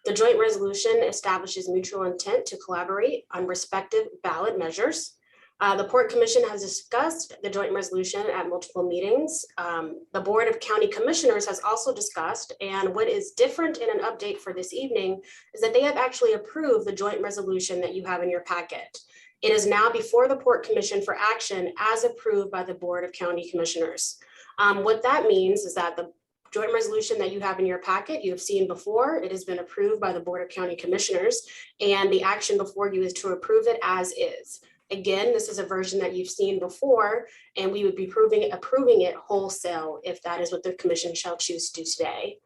The joint resolution establishes mutual intent to collaborate on respective ballot measures. The Port Commission has discussed the joint resolution at multiple meetings. The Board of County Commissioners has also discussed, and what is different in an update for this evening is that they have actually approved the joint resolution that you have in your packet. It is now before the Port Commission for action as approved by the Board of County Commissioners. What that means is that the joint resolution that you have in your packet, you have seen before, it has been approved by the Board of County Commissioners, and the action before you is to approve it as is. Again, this is a version that you've seen before, and we would be approving it wholesale if that is what the commission shall choose to do today.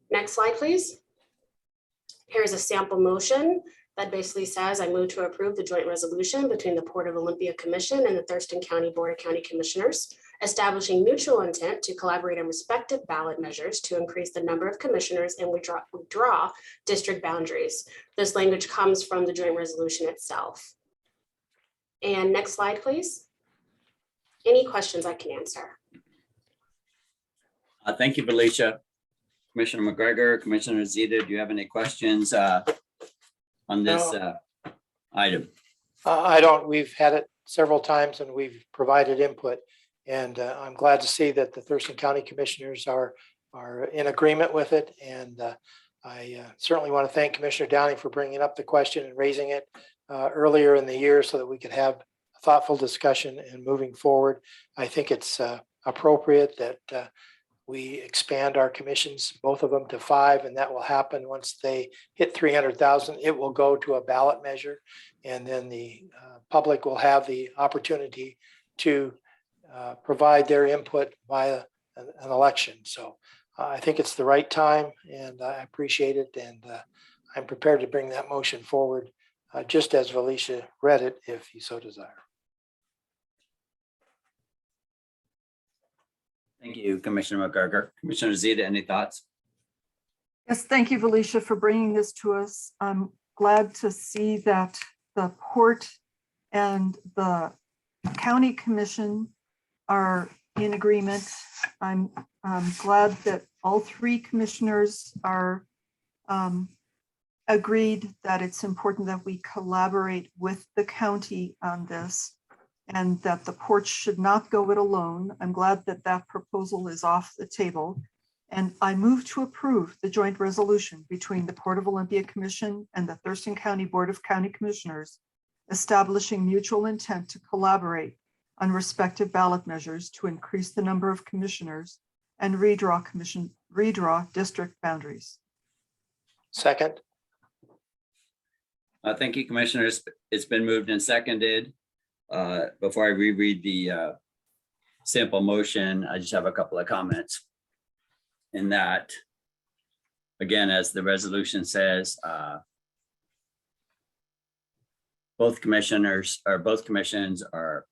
Next slide, please. Here's a sample motion that basically says I move to approve the joint resolution between the Port of Olympia Commission and the Thurston County Board of County Commissioners, establishing mutual intent to collaborate on respective ballot measures to increase the number of commissioners and withdraw district boundaries. This language comes from the joint resolution itself. And next slide, please. Any questions I can answer? Thank you, Felicia. Commissioner McGregor, Commissioner Zita, do you have any questions on this item? I don't. We've had it several times and we've provided input. And I'm glad to see that the Thurston County Commissioners are in agreement with it. And I certainly want to thank Commissioner Downing for bringing up the question and raising it earlier in the year so that we could have a thoughtful discussion and moving forward. I think it's appropriate that we expand our commissions, both of them, to 5, and that will happen once they hit 300,000. It will go to a ballot measure, and then the public will have the opportunity to provide their input via an election. So I think it's the right time, and I appreciate it, and I'm prepared to bring that motion forward, just as Felicia read it, if you so desire. Thank you, Commissioner McGregor. Commissioner Zita, any thoughts? Yes, thank you, Felicia, for bringing this to us. I'm glad to see that the Port and the County Commission are in agreement. I'm glad that all 3 commissioners are agreed that it's important that we collaborate with the county on this and that the Port should not go it alone. I'm glad that that proposal is off the table. And I move to approve the joint resolution between the Port of Olympia Commission and the Thurston County Board of County Commissioners, establishing mutual intent to collaborate on respective ballot measures to increase the number of commissioners and redraw district boundaries. Second. Thank you, Commissioners. It's been moved and seconded. Before I reread the sample motion, I just have a couple of comments. In that, again, as the resolution says, both commissions are,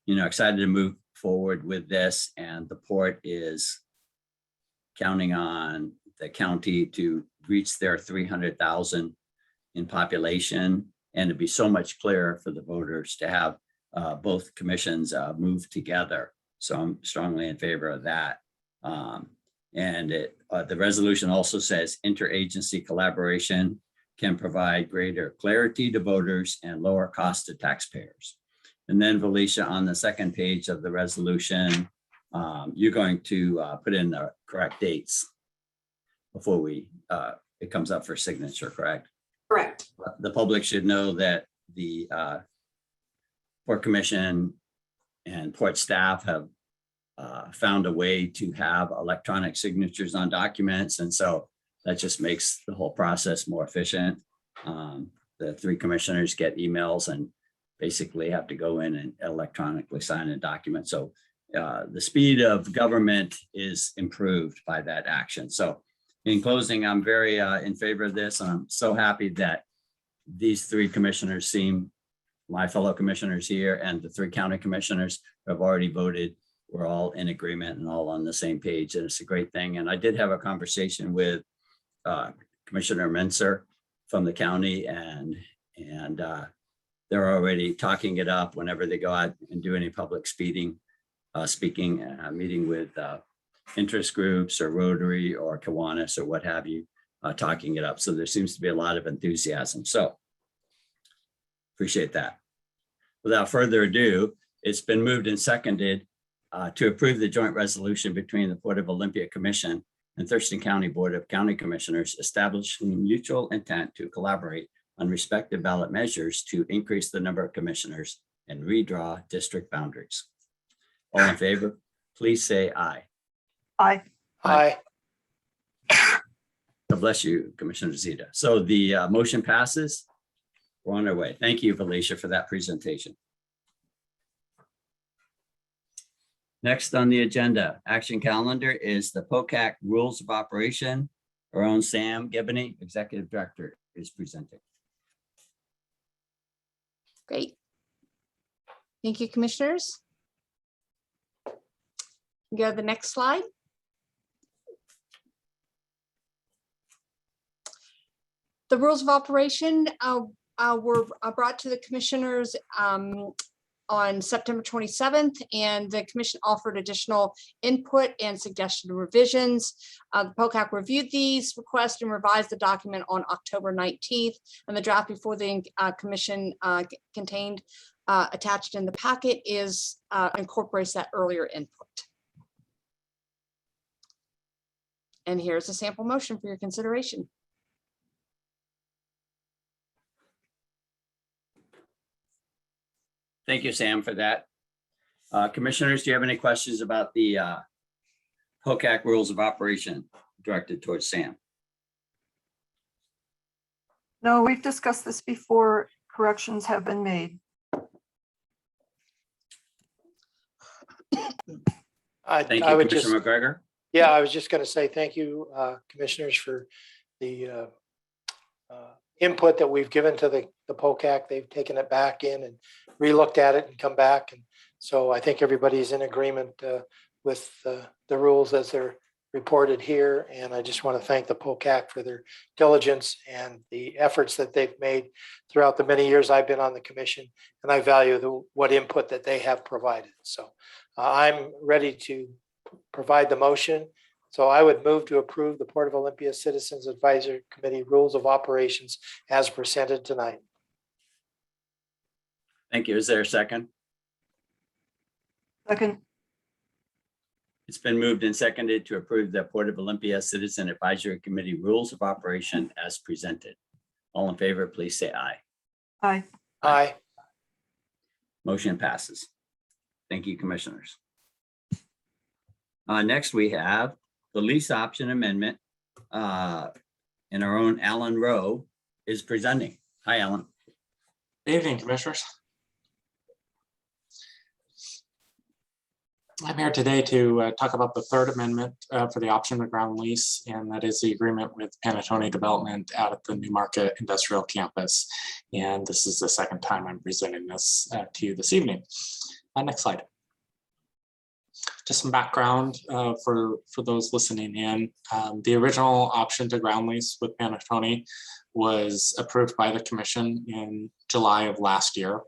excited to move forward with this, and the Port is counting on the county to reach their 300,000 in population, and to be so much clearer for the voters to have both commissions move together. So I'm strongly in favor of that. And the resolution also says interagency collaboration can provide greater clarity to voters and lower cost to taxpayers. And then, Felicia, on the second page of the resolution, you're going to put in the correct dates before it comes up for signature, correct? Correct. The public should know that the Port Commission and Port staff have found a way to have electronic signatures on documents. And so that just makes the whole process more efficient. the three commissioners get emails and basically have to go in and electronically sign a document. So the speed of government is improved by that action. So in closing, I'm very in favor of this. I'm so happy that these three commissioners seem, my fellow commissioners here and the three county commissioners who have already voted, we're all in agreement and all on the same page. And it's a great thing. And I did have a conversation with Commissioner Menser from the county, and they're already talking it up whenever they go out and do any public speaking, meeting with interest groups or Rotary or Kiwanis or what have you, talking it up. So there seems to be a lot of enthusiasm. So appreciate that. Without further ado, it's been moved and seconded to approve the joint resolution between the Port of Olympia Commission and Thurston County Board of County Commissioners establishing mutual intent to collaborate on respective ballot measures to increase the number of commissioners and redraw district boundaries. All in favor, please say aye. Aye. Aye. God bless you, Commissioner Zita. So the motion passes. We're on our way. Thank you, Felicia, for that presentation. Next on the agenda, action calendar is the POCAC Rules of Operation. Our own Sam Gibney, Executive Director, is presenting. Great. Thank you, commissioners. Go to the next slide. The rules of operation were brought to the commissioners on September 27th, and the commission offered additional input and suggested revisions. The POCAC reviewed these requests and revised the document on October 19th, and the draft before the commission contained attached in the packet is incorporates that earlier input. And here's a sample motion for your consideration. Thank you, Sam, for that. Commissioners, do you have any questions about the POCAC Rules of Operation directed towards Sam? No, we've discussed this before. Corrections have been made. Thank I you, would just, Commissioner McGregor. yeah, I was just going to say thank you, commissioners, for the input that we've given to the POCAC. They've taken it back in and relooked at it and come back. And so I think everybody's in agreement with the rules as they're reported here. And I just want to thank the POCAC for their diligence and the efforts that they've made throughout the many years I've been on the commission. And I value what input that they have provided. So I'm ready to provide the motion. So I would move to approve the Port of Olympia Citizens Advisory Committee Rules of Operations as presented tonight. Thank you. Is there a second? Second. It's been moved and seconded to approve the Port of Olympia Citizen Advisory Committee Rules of Operation as presented. All in favor, please say aye. Aye. Aye. Motion passes. Thank you, commissioners. Next, we have the lease option amendment, and our own Alan Rowe is presenting. Hi, Alan. Good evening, commissioners. I'm here today to talk about the third amendment for the option to ground lease, and that is the agreement with Panattoni Development out at the Newmarket Industrial Campus. And this is the second time I'm presenting this to you this evening. Next slide. Just some background for those listening in. The original option to ground lease with Panattoni was approved by the commission in July of last year.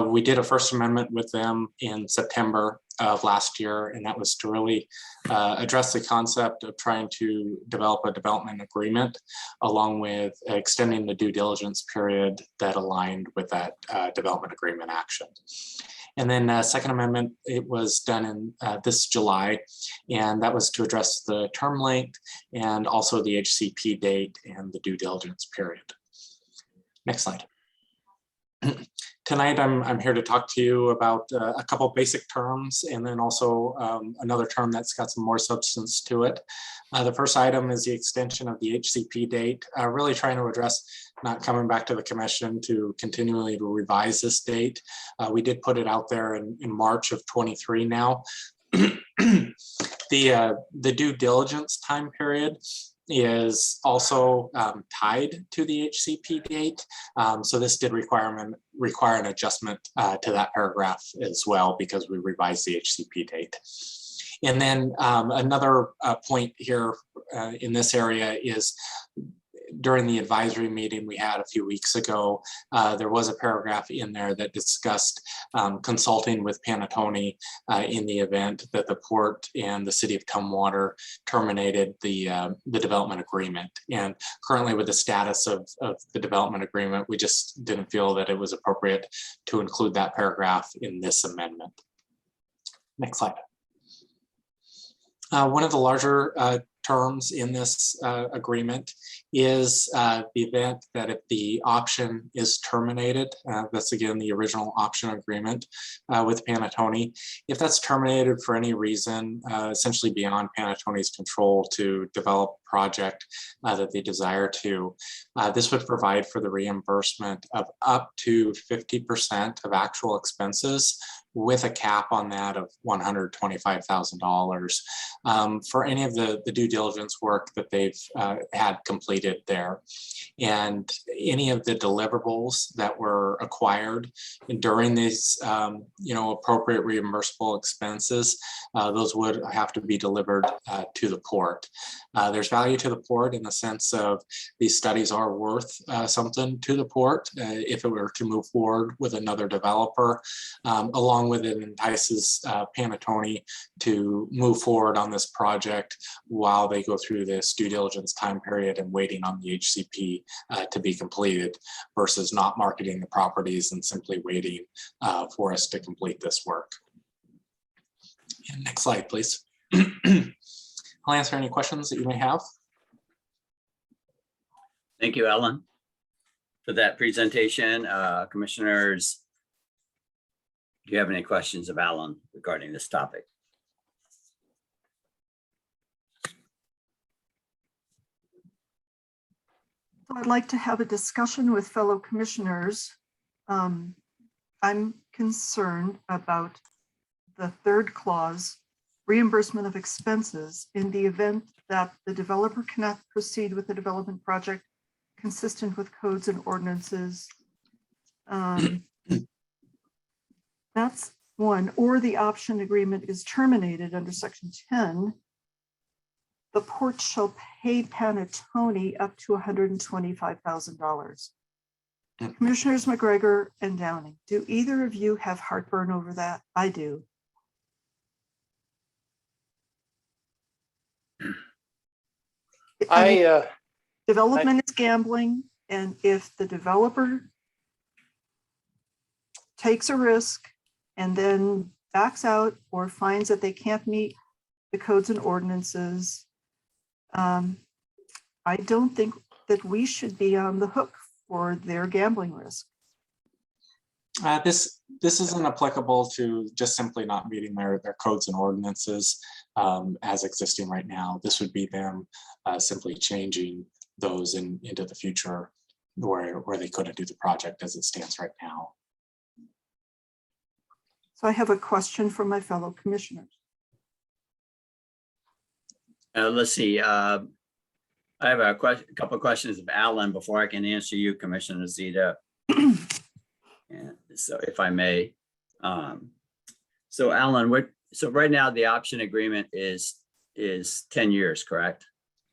We did a first amendment with them in September of last year, and that was to really address the concept of trying to develop a development agreement along with extending the due diligence period that aligned with that development agreement action. And then second amendment, it was done in this July, and that was to address the term length and also the HCP date and the due diligence period. Next slide. Tonight, I'm here to talk to you about a couple basic terms and then also another term that's got some more substance to it. The first item is the extension of the HCP date, really trying to address not coming back to the commission to continually to revise this date. We did put it out there in March of 23 now. The due diligence time period is also tied to the HCP date. So this did require an adjustment to that paragraph as well because we revised the HCP date. And then another point here in this area is during the advisory meeting we had a few weeks ago, there was a paragraph in there that discussed consulting with Panattoni in the event that the port and the city of Tumwater terminated the development agreement. And currently with the status of the development agreement, we just didn't feel that it was appropriate to include that paragraph in this amendment. Next slide. One of the larger terms in this agreement is the event that if the option is terminated, that's again the original option agreement with Panattoni. If that's terminated for any reason, essentially beyond Panattoni's control to develop a project that they desire to, this would provide for the reimbursement of up to 50% of actual expenses with a cap on that of $125,000 for any of the due diligence work that they've had completed there. And any of the deliverables that were acquired during these appropriate reimbursable expenses, those would have to be delivered to the port. There's value to the port in the sense of these studies are worth something to the port if it were to move forward with another developer. Along with it entices Panattoni to move forward on this project while they go through this due diligence time period and waiting on the HCP to be completed versus not marketing the properties and simply waiting for us to complete this work. And next slide, please. I'll answer any questions that you may have. Thank you, Ellen, for that presentation. Commissioners, do you have any questions of Alan regarding this topic? I'd like to have a discussion with fellow commissioners. I'm concerned about the third clause, reimbursement of expenses in the event that the developer cannot proceed with the development project consistent with codes and ordinances. That's one, or the option agreement is terminated under section 10. The port shall pay Panattoni up to $125,000. Commissioners McGregor and Downing, do either of you have heartburn over that? I do. Development is gambling, and if the developer takes a risk and then backs out or finds that they can't meet the codes and ordinances, I don't think that we should be on the hook for their gambling risk. This isn't applicable to just simply not meeting their codes and ordinances as existing right now. This would be them simply changing those into the future where they couldn't do the project as it stands right now. So I have a question for my fellow commissioners. Let's see. I have a couple of questions of Alan before I can answer you, Commissioner Zita. And so if I may. So Alan, so right now the option agreement is 10 years, correct?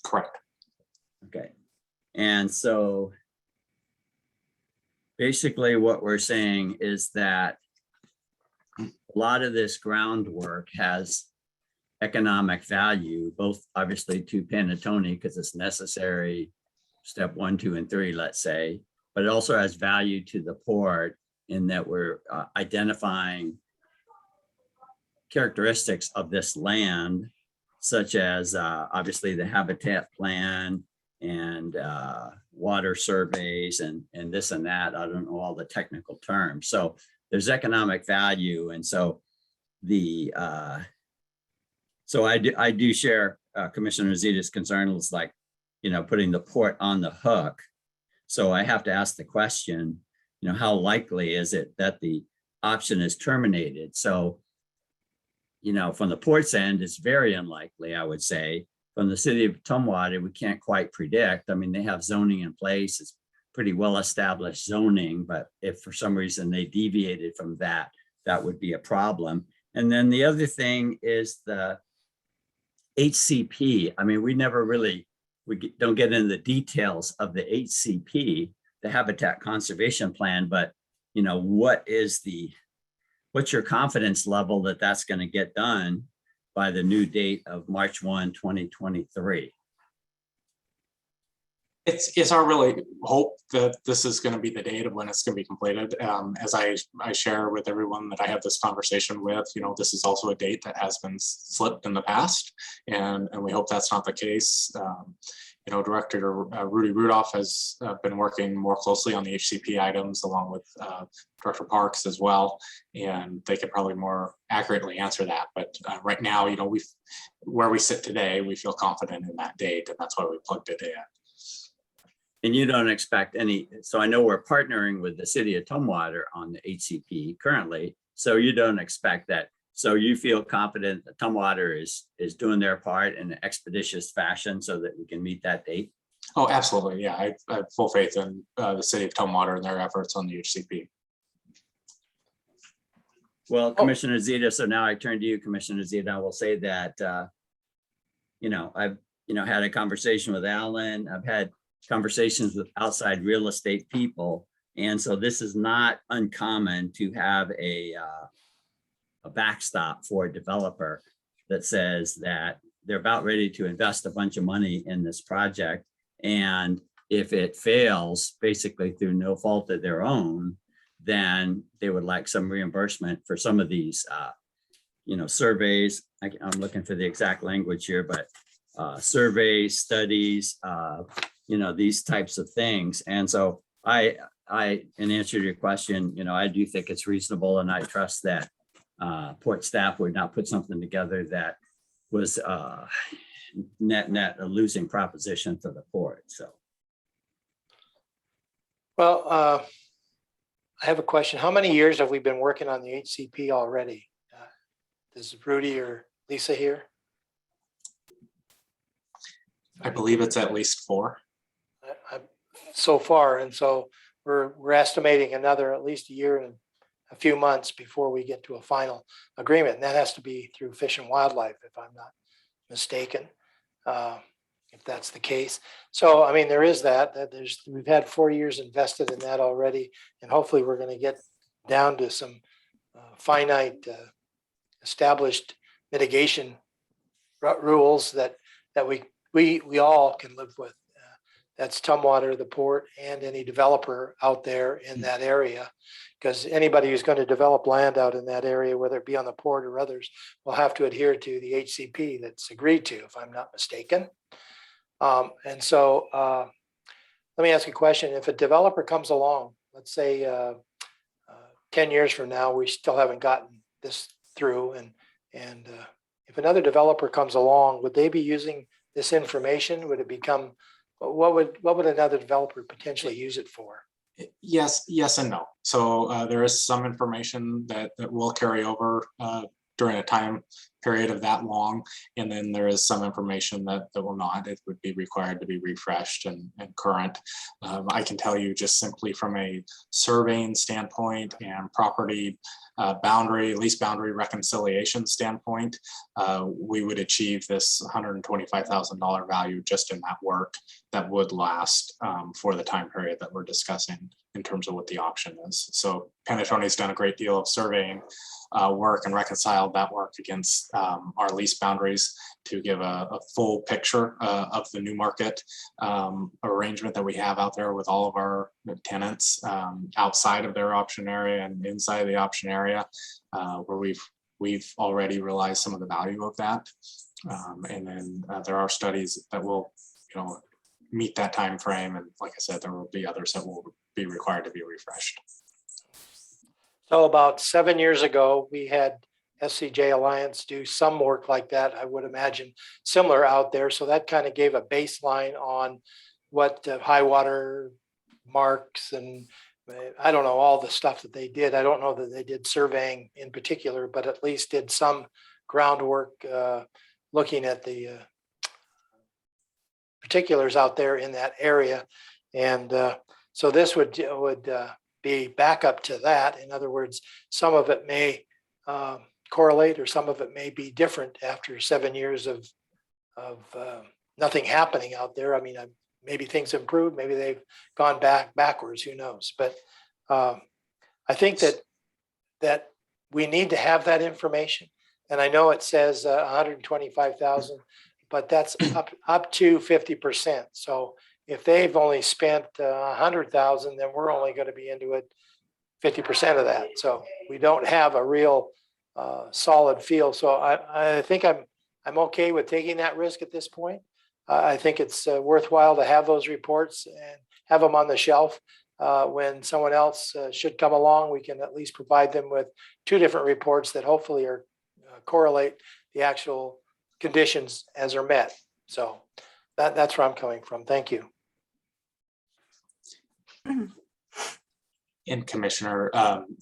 Correct. Okay. And so basically what we're saying is that a lot of this groundwork has economic value, both obviously to Panattoni because it's necessary, step 1, 2, and 3, let's say, but it also has value to the port in that we're identifying characteristics of this land, such as obviously the habitat plan, and water surveys and this and that. I don't know all the technical terms. So there's economic value. And so I do share Commissioner Zita's concern was like, putting the port on the hook. So I have to ask the question, how likely is it that the option is terminated? So, from the port's end, it's very unlikely, I would say. From the city of Tumwater, we can't quite predict. I mean, they have zoning in place. It's pretty well-established zoning, but if for some reason they deviated from that, that would be a problem. And then the other thing is the HCP. I mean, we don't get into the details of the HCP, the Habitat Conservation Plan, but what's your confidence level that that's going to get done by the new date of March 1, 2023? It's our really hope that this is going to be the date of when it's going to be completed. As I share with everyone that I have this conversation with, this is also a date that has been slipped in the past, and we hope that's not the case. Director Rudy Rudolph has been working more closely on the HCP items along with Director Parks as well, and they could probably more accurately answer that. But right now, where we sit today, we feel confident in that date, and that's why we plugged it in. And you don't expect any, so I know we're partnering with the city of Tumwater on the HCP currently, so you don't expect that. So you feel confident that Tumwater is doing their part in an expeditious fashion so that we can meet that date? Oh, absolutely. Yeah, I have full faith in the city of Tumwater and their efforts on the HCP. Well, Commissioner Zita, so now I turn to you, Commissioner Zita. I will say that, I've, had a conversation with Alan. I've had conversations with outside real estate people. And so this is not uncommon to have a backstop for a developer that says that they're about ready to invest a bunch of money in this project. And if it fails, basically through no fault of their own, then they would like some reimbursement for some of these, surveys. I'm looking for the exact language here, but surveys, studies, these types of things. And so in answer to your question, I do think it's reasonable, and I trust that port staff would not put something together that was net a losing proposition for the port. So. Well, I have a question. How many years have we been working on the HCP already? Is Rudy or Lisa here? I believe it's at least 4. So far, and so we're estimating another at least a year and a few months before we get to a final agreement. And that has to be through Fish and Wildlife, if I'm not mistaken, if that's the case. So, I mean, there is that we've had 4 years invested in that already, and hopefully we're going to get down to some finite established mitigation rules that we all can live with. That's Tumwater, the port, and any developer out there in that area. Because anybody who's going to develop land out in that area, whether it be on the port or others, will have to adhere to the HCP that's agreed to, if I'm not mistaken. And so let me ask you a question. If a developer comes along, let's say 10 years from now, we still haven't gotten this through, and if another developer comes along, would they be using this information? Would it become, what would another developer potentially use it for? Yes and no. So there is some information that will carry over during a time period of that long, and then there is some information that will not. It would be required to be refreshed and current. I can tell you just simply from a surveying standpoint and property lease boundary reconciliation standpoint, we would achieve this $125,000 value just in that work that would last for the time period that we're discussing in terms of what the option is. So Panettone's done a great deal of surveying work and reconciled that work against our lease boundaries to give a full picture of the new market arrangement that we have out there with all of our tenants outside of their option area and inside of the option area, where we've already realized some of the value of that. And then there are studies that will, meet that time frame. And like I said, there will be others that will be required to be refreshed. So about 7 years ago, we had SCJ Alliance do some work like that, I would imagine, similar out there. So that kind of gave a baseline on what high water marks and I don't know all the stuff that they did. I don't know that they did surveying in particular, but at least did some groundwork looking at the particulars out there in that area. And so this would be backup to that. In other words, some of it may correlate or some of it may be different after 7 years of nothing happening out there. I mean, maybe things improved, maybe they've gone backwards, who knows? But I think that we need to have that information. And I know it says 125,000, but that's up to 50%. So if they've only spent 100,000, then we're only going to be into it 50% of that. So we don't have a real solid feel. So I think I'm okay with taking that risk at this point. I think it's worthwhile to have those reports and have them on the shelf. When someone else should come along, we can at least provide them with 2 different reports that hopefully are correlate the actual conditions as are met. So that's where I'm coming from. Thank you. And Commissioner,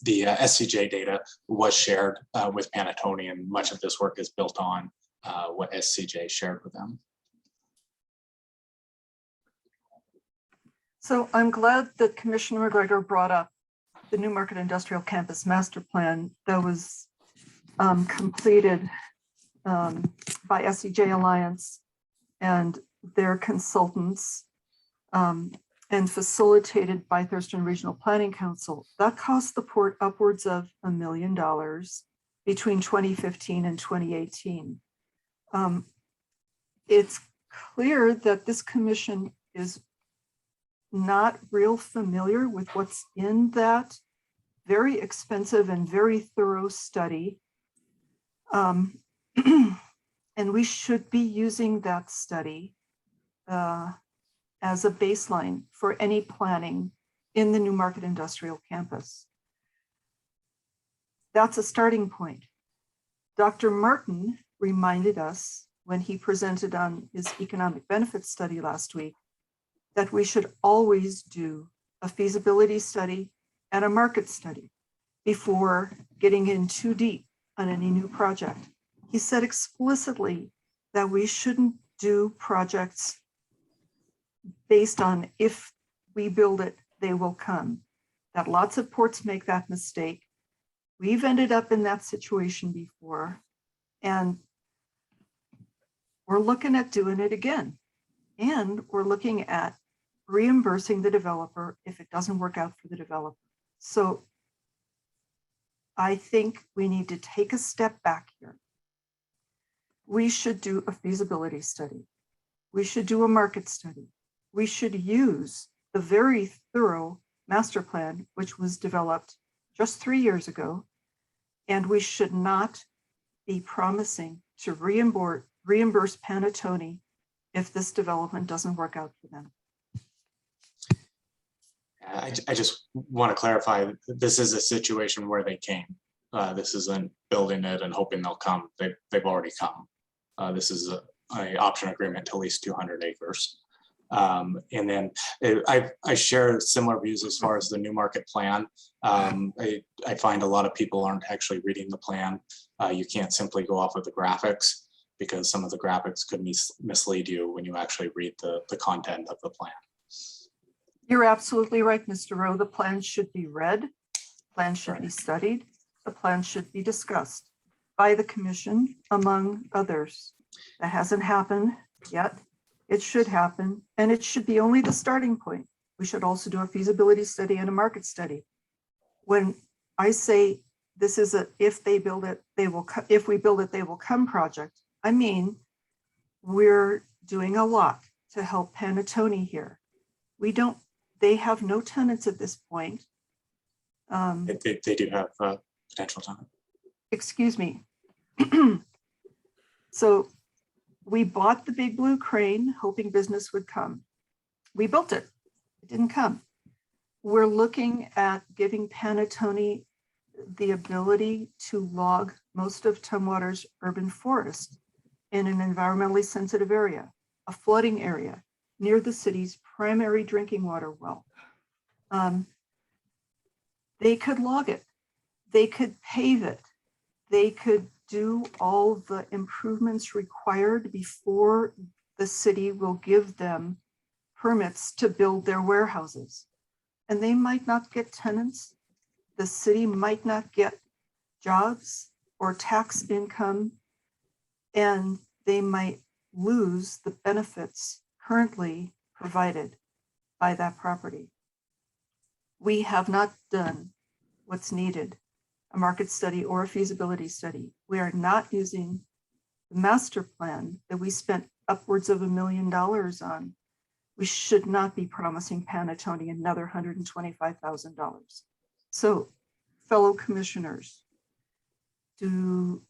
the SCJ data was shared with Panattoni, and much of this work is built on what SCJ shared with them. So I'm glad that Commissioner McGregor brought up the Newmarket Industrial Campus Master Plan that was completed by SCJ Alliance and their consultants and facilitated by Thurston Regional Planning Council. That cost the port upwards of $1 million between 2015 and 2018. It's clear that this commission is not real familiar with what's in that very expensive and very thorough study. And we should be using that study as a baseline for any planning in the Newmarket Industrial Campus. That's a starting point. Dr. Martin reminded us when he presented on his economic benefits study last week that we should always do a feasibility study and a market study before getting in too deep on any new project. He said explicitly that we shouldn't do projects based on if we build it, they will come. That lots of ports make that mistake. We've ended up in that situation before, and we're looking at doing it again. And we're looking at reimbursing the developer if it doesn't work out for the developer. So I think we need to take a step back here. We should do a feasibility study. We should do a market study. We should use the very thorough master plan, which was developed just 3 years ago. And we should not be promising to reimburse Panattoni if this development doesn't work out for them. I just want to clarify, this is a situation where they came. This isn't building it and hoping they'll come. They've already come. This is an option agreement to lease 200 acres. And then I share similar views as far as the Newmarket plan. I find a lot of people aren't actually reading the plan. You can't simply go off of the graphics because some of the graphics could mislead you when you actually read the content of the plan. You're absolutely right, Mr. Rowe. The plan should be read, plan should be studied, the plan should be discussed by the commission, among others. That hasn't happened yet. It should happen, and it should be only the starting point. We should also do a feasibility study and a market study. When I say this is a if they build it, they will if we build it, they will come project, I mean, we're doing a lot to help Panattoni here. They have no tenants at this point. They do have potential tenant. Excuse me. So we bought the big blue crane hoping business would come. we built it. It didn't come. We're looking at giving Panattoni the ability to log most of Tumwater's urban forest in an environmentally sensitive area, a flooding area near the city's primary drinking water well. They could log it. They could pave it. They could do all the improvements required before the city will give them permits to build their warehouses. And they might not get tenants. The city might not get jobs or tax income, and they might lose the benefits currently provided by that property. We have not done what's needed, a market study or a feasibility study. We are not using the master plan that we spent upwards of $1 million on. We should not be promising Panattoni another $125,000. So, fellow commissioners, do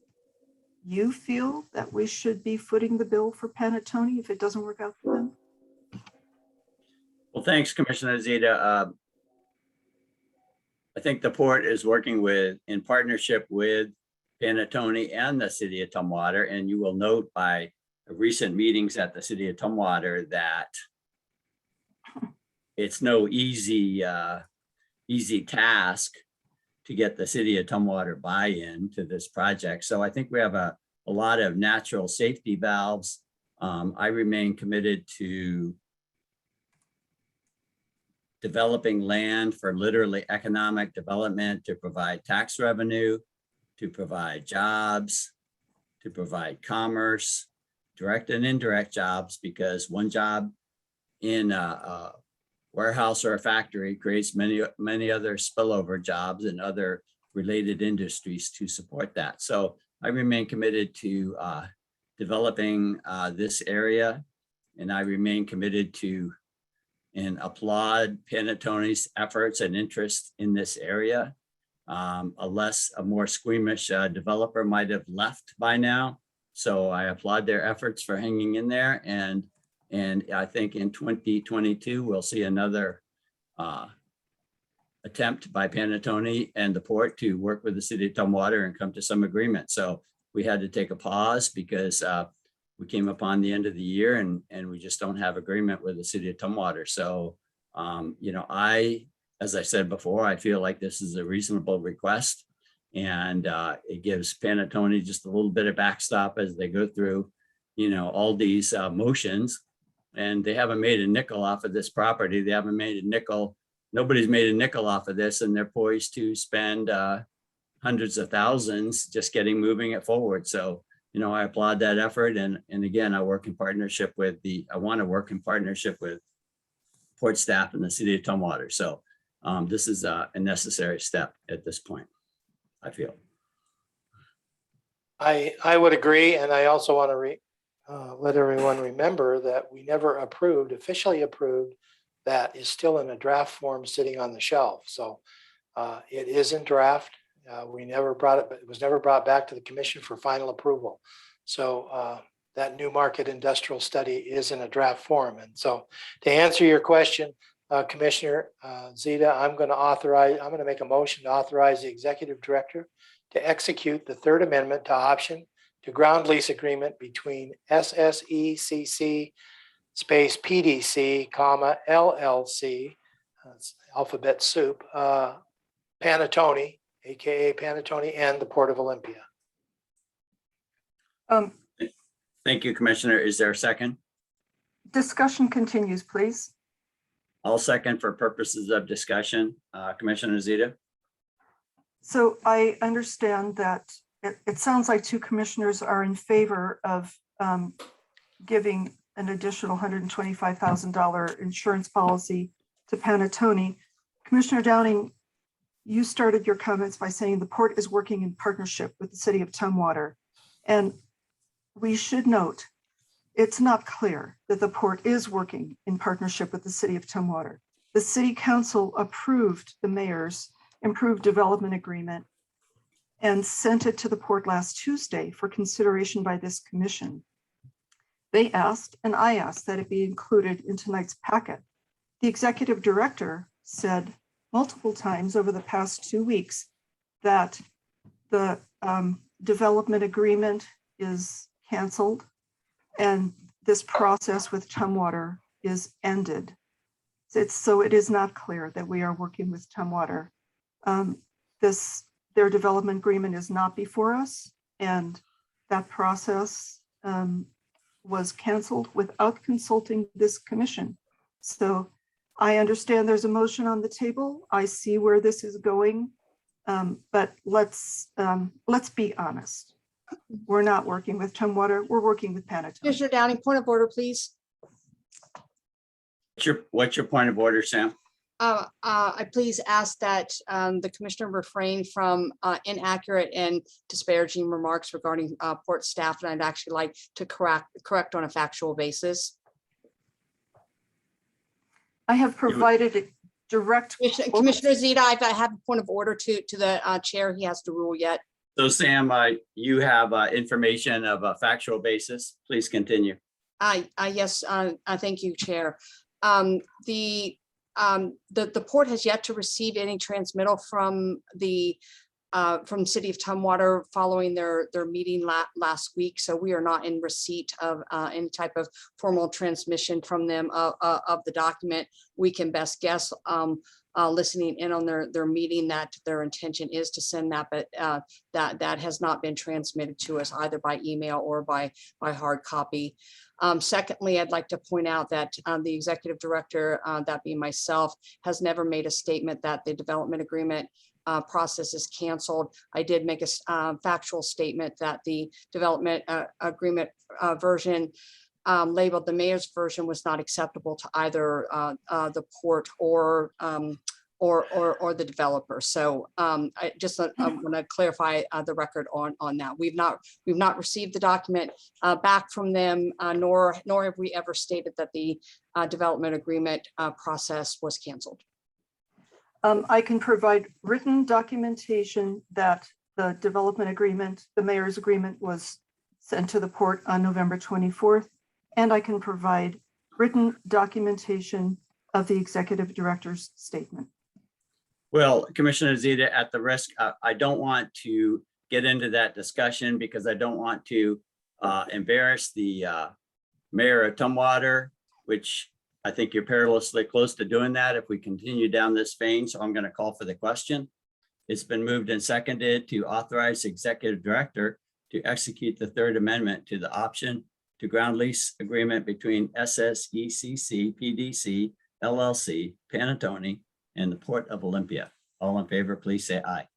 you feel that we should be footing the bill for Panattoni if it doesn't work out for them? Well, thanks, Commissioner Zita. I think the port is working in partnership with Panattoni and the city of Tumwater. And you will note by recent meetings at the city of Tumwater that it's no easy task to get the city of Tumwater buy-in to this project. So I think we have a lot of natural safety valves. I remain committed to developing land for literally economic development, to provide tax revenue, to provide jobs, to provide commerce, direct and indirect jobs, because one job in a warehouse or a factory creates many other spillover jobs and other related industries to support that. So I remain committed to developing this area, and I remain committed to and applaud Panattoni's efforts and interest in this area. A more squeamish developer might have left by now. So I applaud their efforts for hanging in there. And I think in 2022, we'll see another attempt by Panattoni and the port to work with the city of Tumwater and come to some agreement. So we had to take a pause because we came upon the end of the year and we just don't have agreement with the city of Tumwater. So, as I said before, I feel like this is a reasonable request, and it gives Panattoni just a little bit of backstop as they go through, all these motions, and they haven't made a nickel off of this property. They haven't made a nickel. Nobody's made a nickel off of this, and they're poised to spend hundreds of thousands just getting moving it forward. So, I applaud that effort. And again, I want to work in partnership with port staff and the city of Tumwater. So this is a necessary step at this point, I feel. I would agree. And I also want to let everyone remember that we never officially approved, that is still in a draft form sitting on the shelf. So it is in draft. We never brought it, but it was never brought back to the commission for final approval. So that new market industrial study is in a draft form. And so to answer your question, Commissioner Zita, I'm going to make a motion to authorize the executive director to execute the third amendment to option to ground lease agreement between SSECC space PDC, LLC, alphabet soup, Panattoni, AKA Panattoni, and the Port of Olympia. Thank you, Commissioner. Is there a second? Discussion continues, please. I'll second for purposes of discussion. Commissioner Zita? So I understand that it sounds like two commissioners are in favor of giving an additional $125,000 insurance policy to Panattoni. Commissioner Downing, you started your comments by saying the port is working in partnership with the city of Tumwater. And we should note, it's not clear that the port is working in partnership with the city of Tumwater. The city council approved the mayor's improved development agreement and sent it to the port last Tuesday for consideration by this commission. They asked, and I asked, that it be included in tonight's packet The executive director said multiple times over the past 2 weeks that the development agreement is canceled and this process with Tumwater is ended. So it is not clear that we are working with Tumwater. Their development agreement is not before us, and that process was canceled without consulting this commission. So I understand there's a motion on the table. I see where this is going, but let's be honest. We're not working with Tumwater. We're working with Panatone. Commissioner Downing, point of order, please. What's your point of order, Sam? I please ask that the commissioner refrain from inaccurate and disparaging remarks regarding port staff, and I'd actually like to correct on a factual basis. I have provided a direct. Commissioner Zita, I have a point of order to the chair. He has to rule yet. So Sam, you have information of a factual basis. Please continue. Yes, thank you, Chair. The port has yet to receive any transmittal from the city of Tumwater following their meeting last week. So we are not in receipt of any type of formal transmission from them of the document. We can best guess, listening in on their meeting, that their intention is to send that, but that has not been transmitted to us either by email or by hard copy. Secondly, I'd like to point out that the executive director, that being myself, has never made a statement that the development agreement process is canceled. I did make a factual statement that the development agreement version labeled the mayor's version was not acceptable to either the port or the developer. So I just want to clarify the record on that. We've not received the document back from them, nor have we ever stated that the development agreement process was canceled. I can provide written documentation that the development agreement, the mayor's agreement, was sent to the port on November 24th. And I can provide written documentation of the executive director's statement. Well, Commissioner Zita, at the risk, I don't want to get into that discussion because I don't want to embarrass the mayor of Tumwater, which I think you're perilously close to doing that if we continue down this vein. So I'm going to call for the question. It's been moved and seconded to authorize the executive director to execute the third amendment to the option to ground lease agreement between SSECC PDC LLC, Panatone, and the Port of Olympia. All in favor, please say aye.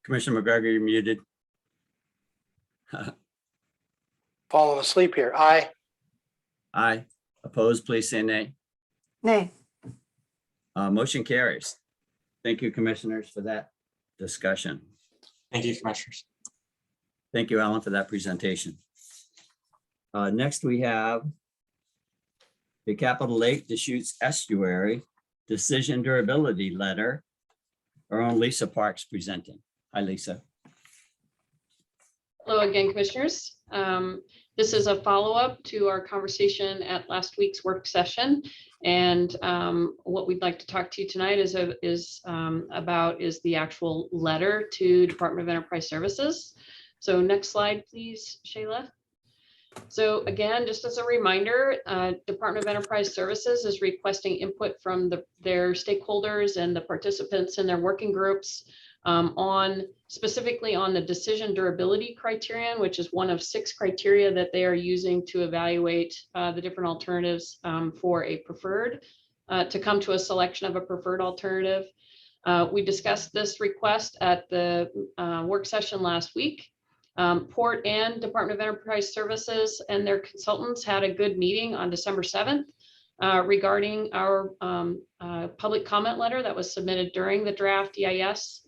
Commissioner McGregor, you're muted. Falling asleep here. Aye. Aye. Opposed, please say nay. Nay. Motion carries. Thank you, commissioners, for that discussion. Thank you, commissioners. Thank you, Alan, for that presentation. Next, we have the Capitol Lake Deschutes Estuary Decision Durability Letter. Our own Lisa Parks presenting. Hi, Lisa. Hello again, commissioners. This is a follow-up to our conversation at last week's work session. And what we'd like to talk to you tonight is the actual letter to Department of Enterprise Services. So next slide, please, Shayla. So again, just as a reminder, Department of Enterprise Services is requesting input from their stakeholders and the participants in their working groups specifically on the decision durability criterion, which is one of 6 criteria that they are using to evaluate the different alternatives for a preferred, to come to a selection of a preferred alternative. We discussed this request at the work session last week. Port and Department of Enterprise Services and their consultants had a good meeting on December 7th regarding our public comment letter that was submitted during the draft EIS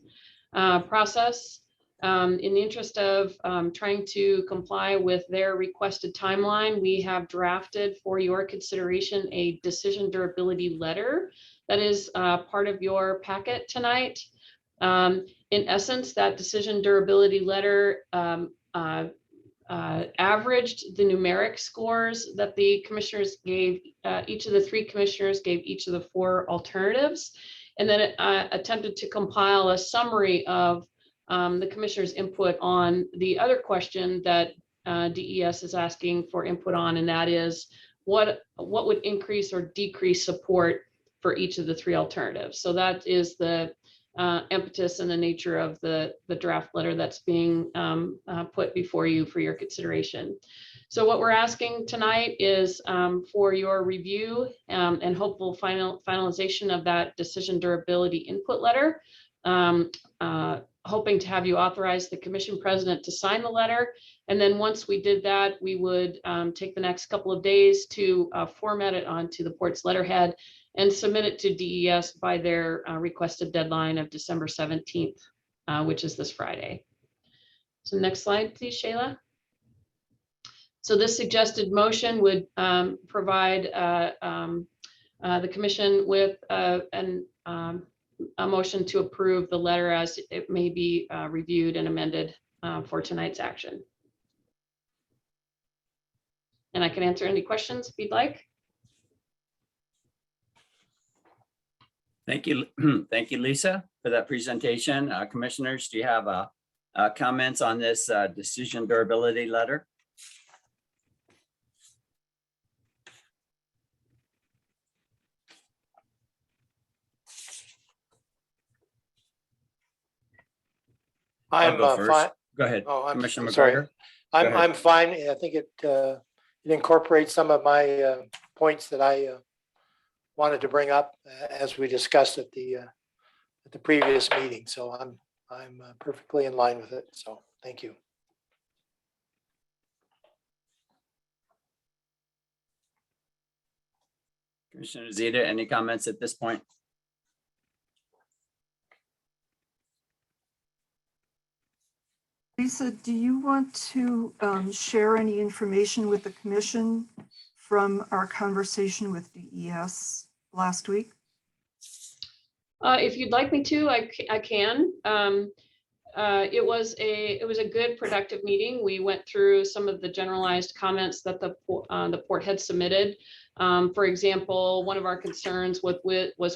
process. In the interest of trying to comply with their requested timeline, we have drafted for your consideration a decision durability letter that is part of your packet tonight. In essence, that decision durability letter averaged the numeric scores that the commissioners gave, each of the 3 commissioners gave each of the 4 alternatives, and then attempted to compile a summary of the commissioner's input on the other question that DES is asking for input on, and that is what would increase or decrease support for each of the 3 alternatives. So that is the impetus and the nature of the draft letter that's being put before you for your consideration. So what we're asking tonight is for your review and hopeful finalization of that decision durability input letter. Hoping to have you authorize the commission president to sign the letter. And then once we did that, we would take the next couple of days to format it onto the port's letterhead and submit it to DES by their requested deadline of December 17th, which is this Friday. So next slide, please, Shayla. So this suggested motion would provide the commission with a motion to approve the letter as it may be reviewed and amended for tonight's action. And I can answer any questions if you'd like. Thank you. Thank you, Lisa, for that presentation. Commissioners, do you have comments on this decision durability letter? I'm fine. Go ahead, Oh, Commissioner I'm sorry. McGregor. I'm fine. I think it incorporates some of my points that I wanted to bring up as we discussed at the previous meeting. So I'm perfectly in line with it. So thank you. Commissioner Zita, any comments at this point? Lisa, do you want to share any information with the commission from our conversation with DES last week? If you'd like me to, I can. It was a good, productive meeting. We went through some of the generalized comments that the port had submitted. For example, one of our concerns was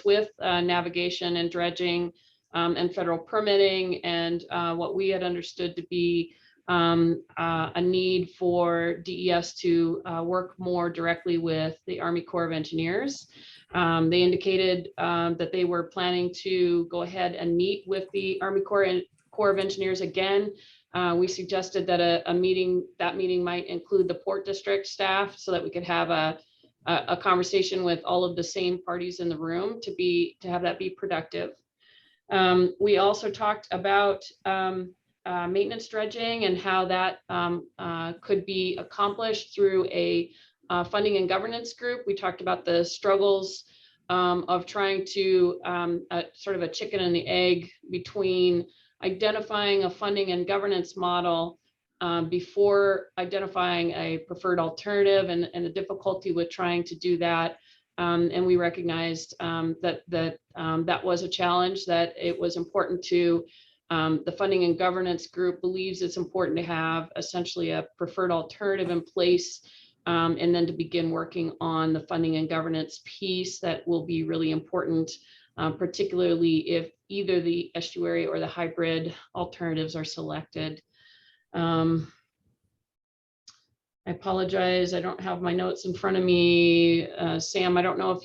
with navigation and dredging and federal permitting, and what we had understood to be a need for DES to work more directly with the Army Corps of Engineers. They indicated that they were planning to go ahead and meet with the Army Corps of Engineers again. We suggested that that meeting might include the Port District staff so that we could have a conversation with all of the same parties in the room to have that be productive. We also talked about maintenance dredging and how that could be accomplished through a funding and governance group. We talked about the struggles of trying to sort of a chicken and the egg between identifying a funding and governance model before identifying a preferred alternative and the difficulty with trying to do that. And we recognized that was a challenge, that it was important to, the funding and governance group believes it's important to have essentially a preferred alternative in place, and then to begin working on the funding and governance piece that will be really important, particularly if either the estuary or the hybrid alternatives are selected. I apologize, I don't have my notes in front of me. Sam, I don't know if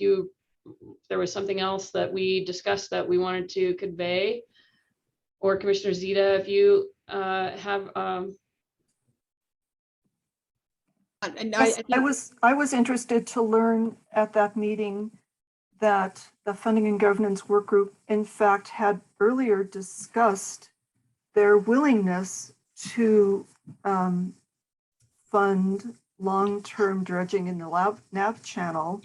there was something else that we discussed that we wanted to convey, or Commissioner Zita, if you have. Yes, I was interested to learn at that meeting that the Funding and Governance Work Group, in fact, had earlier discussed their willingness to fund long-term dredging in the nav channel,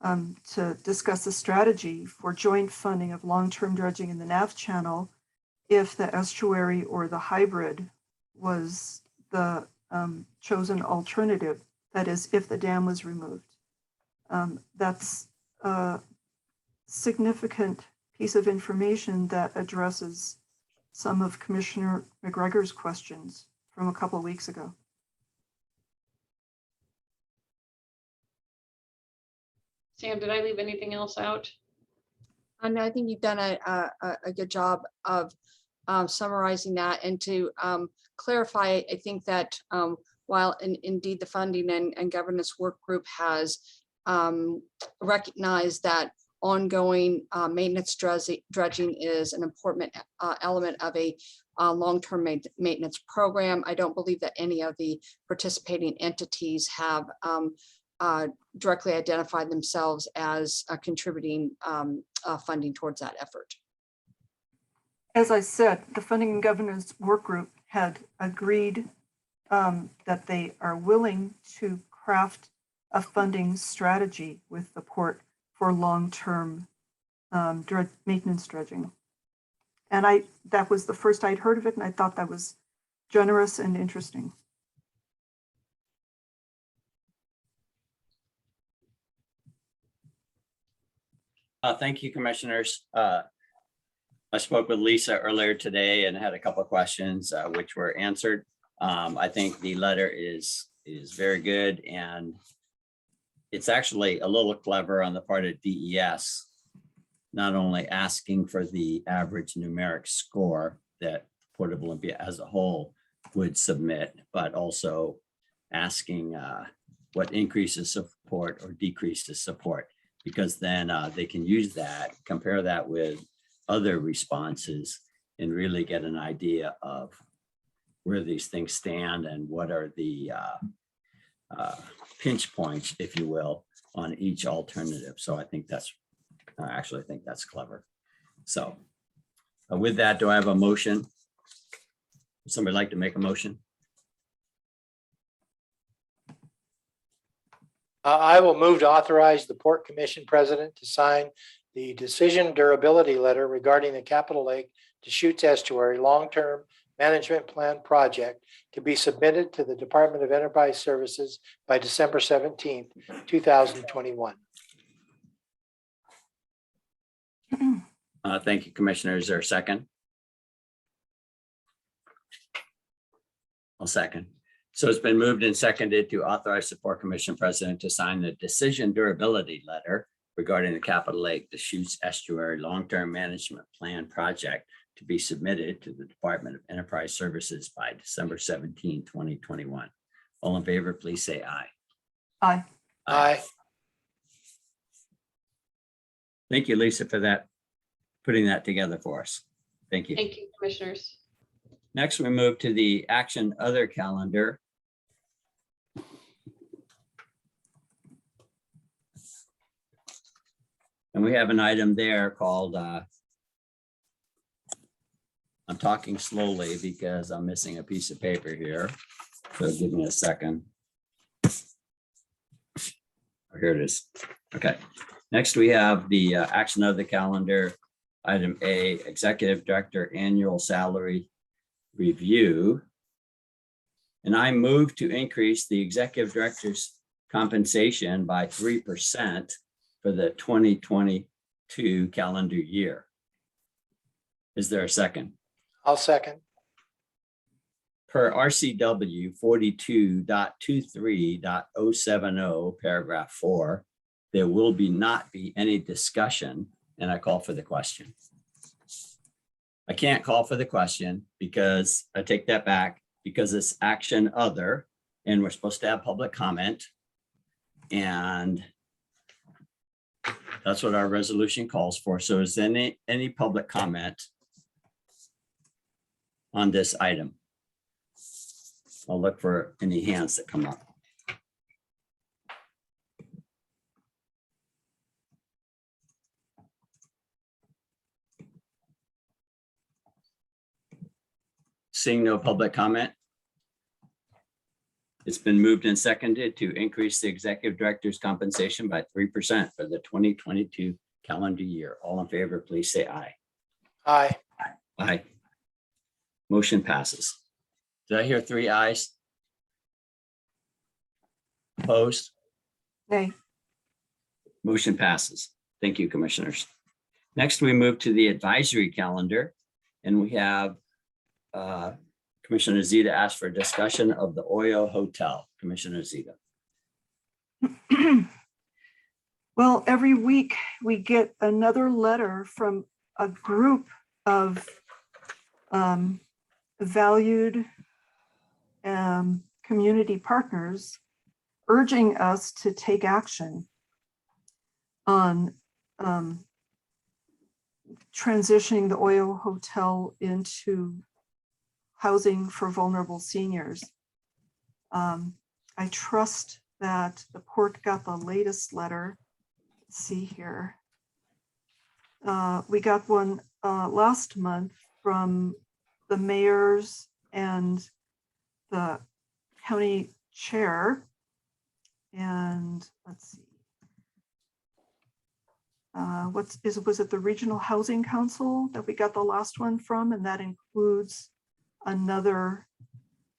to discuss a strategy for joint funding of long-term dredging in the nav channel if the estuary or the hybrid was the chosen alternative, that is, if the dam was removed. That's a significant piece of information that addresses some of Commissioner McGregor's questions from a couple of weeks ago. Sam, did I leave anything else out? And I think you've done a good job of summarizing that, and to clarify, I think that while indeed the funding and governance work group has recognized that ongoing maintenance dredging is an important element of a long-term maintenance program, I don't believe that any of the participating entities have directly identified themselves as contributing funding towards that effort. As I said, the Funding and Governance Work Group had agreed that they are willing to craft a funding strategy with the port for long-term maintenance dredging. And that was the first I'd heard of it, and I thought that was generous and interesting. Thank you, commissioners. I spoke with Lisa earlier today and had a couple of questions which were answered. I think the letter is very good, and it's actually a little clever on the part of DES, not only asking for the average numeric score that Port of Olympia as a whole would submit, but also asking what increases support or decreases support, because then they can use that, compare that with other responses, and really get an idea of where these things stand and what are the pinch points, if you will, on each alternative. So I think that's, I think that's clever. So with that, do I have a motion? Would somebody like to make a motion? I will move to authorize the Port Commission President to sign the decision durability letter regarding the Capitol Lake Deschutes Estuary Long-Term Management Plan Project to be submitted to the Department of Enterprise Services by December 17th, 2021. Thank you, Commissioner. Is there a second? I'll second. So it's been moved and seconded to authorize the Port Commission President to sign the decision durability letter regarding the Capitol Lake Deschutes Estuary Long-Term Management Plan Project to be submitted to the Department of Enterprise Services by December 17, 2021. All in favor, please say aye. Aye. Aye. Thank you, Lisa, for that, putting that together for us. Thank you. Thank you, commissioners. Next, we move to the action other calendar. And we have an item there called, I'm talking slowly because I'm missing a piece of paper here. So give me a second. Oh, here it is. Okay. Next, we have the action of the calendar. Item A, Executive Director Annual Salary Review. And I move to increase the Executive Director's compensation by 3% for the 2022 calendar year. Is there a second? I'll second. Per RCW 42.23.070, paragraph 4, there will not be any discussion, and I call for the question. I can't call for the question because I take that back, because it's action other, and we're supposed to have public comment. And that's what our resolution calls for. So is any public comment on this item? I'll look for any hands that come up. Seeing no public comment. It's been moved and seconded to increase the executive director's compensation by 3% for the 2022 calendar year. All in favor, please say aye. Aye. Aye. Motion passes. Did I hear 3 ayes? Opposed? Nay. Motion passes. Thank you, commissioners. Next, we move to the advisory calendar, and we have Commissioner Zita asked for a discussion of the Oyo Hotel. Commissioner Zita. Well, every week we get another letter from a group of valued community partners urging us to take action on transitioning the Oyo Hotel into housing for vulnerable seniors. I trust that the port got the latest letter. Let's see here. We got one last month from the mayors and the county chair. And let's see. Was it the Regional Housing Council that we got the last one from? And that includes another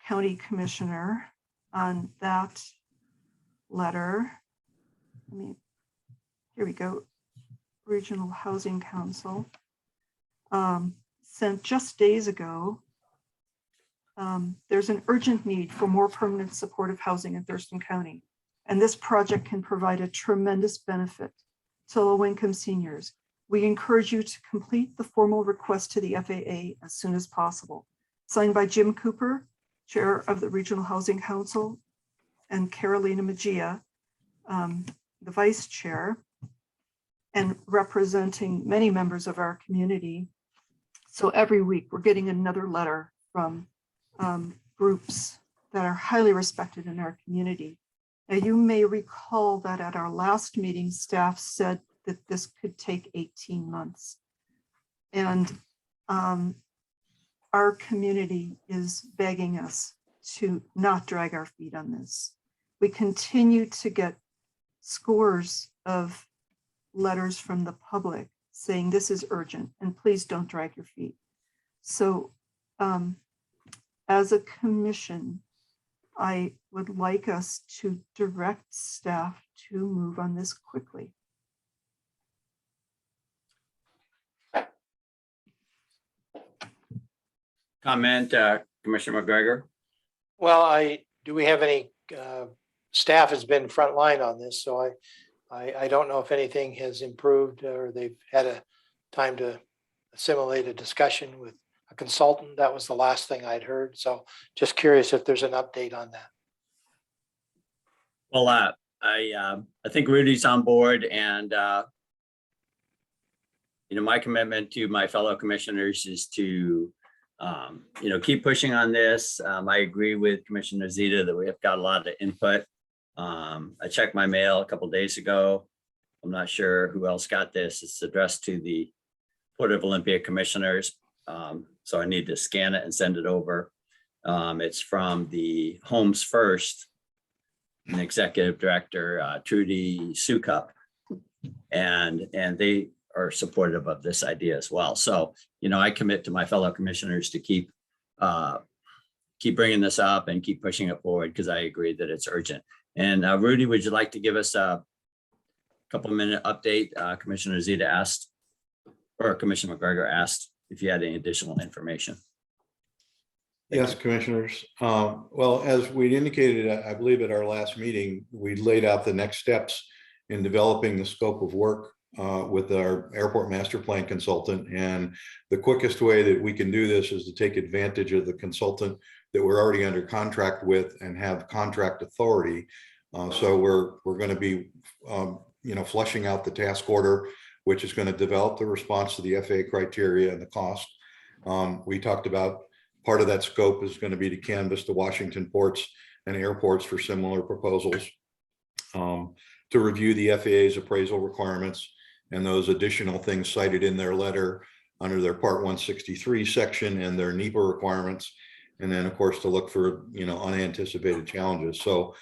county commissioner on that letter. I mean, here we go. Regional Housing Council sent just days ago. There's an urgent need for more permanent supportive housing in Thurston County, and this project can provide a tremendous benefit to low-income seniors. We encourage you to complete the formal request to the FAA as soon as possible. Signed by Jim Cooper, Chair of the Regional Housing Council, and Carolina Mejia, the Vice Chair, and representing many members of our community. So every week we're getting another letter from groups that are highly respected in our community. Now, you may recall that at our last meeting, staff said that this could take 18 months. And our community is begging us to not drag our feet on this. We continue to get scores of letters from the public saying this is urgent and please don't drag your feet. So as a commission, I would like us to direct staff to move on this quickly. Comment, Commissioner McGregor? Well, do we have any, staff has been frontline on this, so I don't know if anything has improved or they've had a time to assimilate a discussion with a consultant. That was the last thing I'd heard. So just curious if there's an update on that. Well, I think Rudy's on board, and my commitment to my fellow commissioners is to keep pushing on this. I agree with Commissioner Zita that we have got a lot of input. I checked my mail a couple of days ago. I'm not sure who else got this. It's addressed to the Port of Olympia commissioners. So I need to scan it and send it over. It's from the Homes First and Executive Director, Trudy Sukup. And they are supportive of this idea as well. So, I commit to my fellow commissioners to keep bringing this up and keep pushing it forward because I agree that it's urgent. And Rudy, would you like to give us a couple-minute update? Commissioner Zita asked, or Commissioner McGregor asked if you had any additional information. Yes, commissioners. Well, as we indicated, I believe at our last meeting, we laid out the next steps in developing the scope of work with our airport master plan consultant. And the quickest way that we can do this is to take advantage of the consultant that we're already under contract with and have contract authority. So we're going to be, fleshing out the task order, which is going to develop the response to the FAA criteria and the cost. We talked about part of that scope is going to be to canvass the Washington ports and airports for similar proposals, to review the FAA's appraisal requirements and those additional things cited in their letter under their Part 163 section and their NEPA requirements. And then, of course, to look for, unanticipated challenges. So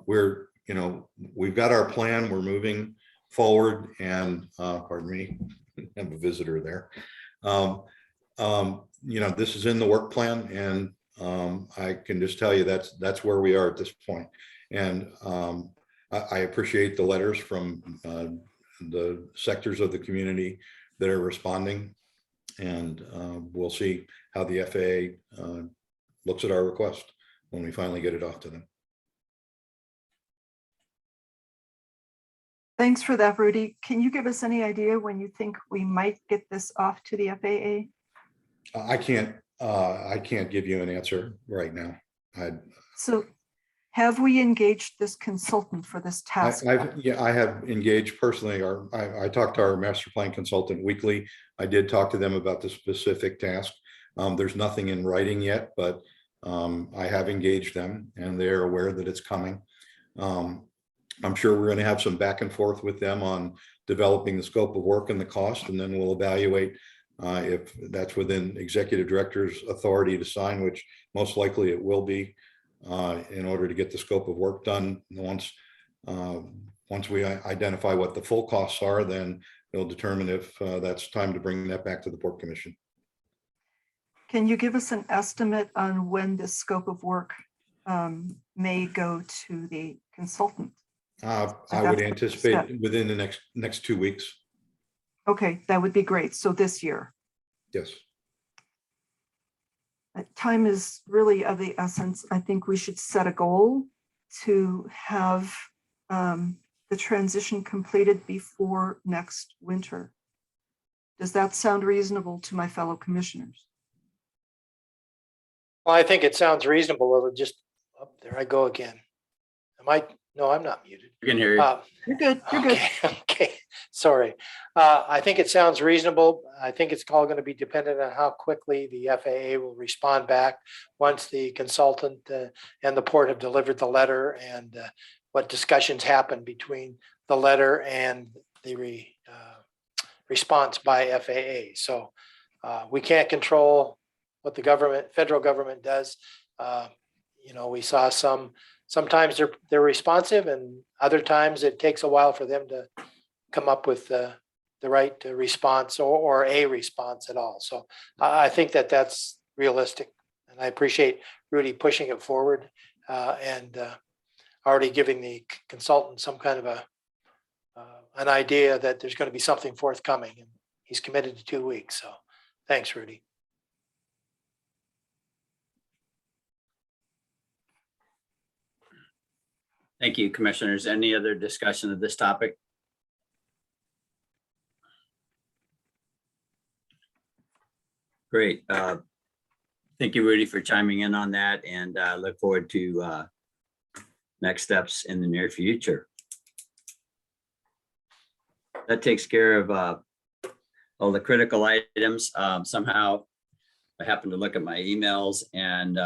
we've got our plan, we're moving forward, and pardon me, I have a visitor there. This is in the work plan, and I can just tell you that's where we are at this point. And I appreciate the letters from the sectors of the community that are responding, and we'll see how the FAA looks at our request when we finally get it off to them. Thanks for that, Rudy. Can you give us any idea when you think we might get this off to the FAA? I can't give you an answer right now. So have we engaged this consultant for this task? I have engaged personally, or I talk to our master plan consultant weekly. I did talk to them about the specific task. There's nothing in writing yet, but I have engaged them and they're aware that it's coming. I'm sure we're going to have some back and forth with them on developing the scope of work and the cost, and then we'll evaluate if that's within executive director's authority to sign, which most likely it will be, in order to get the scope of work done. Once we identify what the full costs are, then it'll determine if that's time to bring that back to the Port Commission. Can you give us an estimate on when this scope of work may go to the consultant? I would anticipate within the next 2 weeks. Okay, that would be great. So this year. Yes. Time is really of the essence. I think we should set a goal to have the transition completed before next winter. Does that sound reasonable to my fellow commissioners? Well, I think it sounds reasonable. It'll just, oh, there I go again. No, I'm not muted. We can hear you. You're good. You're good. Okay, sorry. I think it sounds reasonable. I think it's all going to be dependent on how quickly the FAA will respond back once the consultant and the port have delivered the letter, and what discussions happen between the letter and the response by FAA. So we can't control what the federal government does. We saw sometimes they're responsive, and other times it takes a while for them to come up with the right response or a response at all. So I think that's realistic, and I appreciate Rudy pushing it forward and already giving the consultant some kind of an idea that there's going to be something forthcoming, and he's committed to 2 weeks. So thanks, Rudy. Thank you, commissioners. Any other discussion of this topic? Great. Thank you, Rudy, for chiming in on that, and look forward to next steps in the near future. That takes care of all the critical items. Somehow I happened to look at my emails, and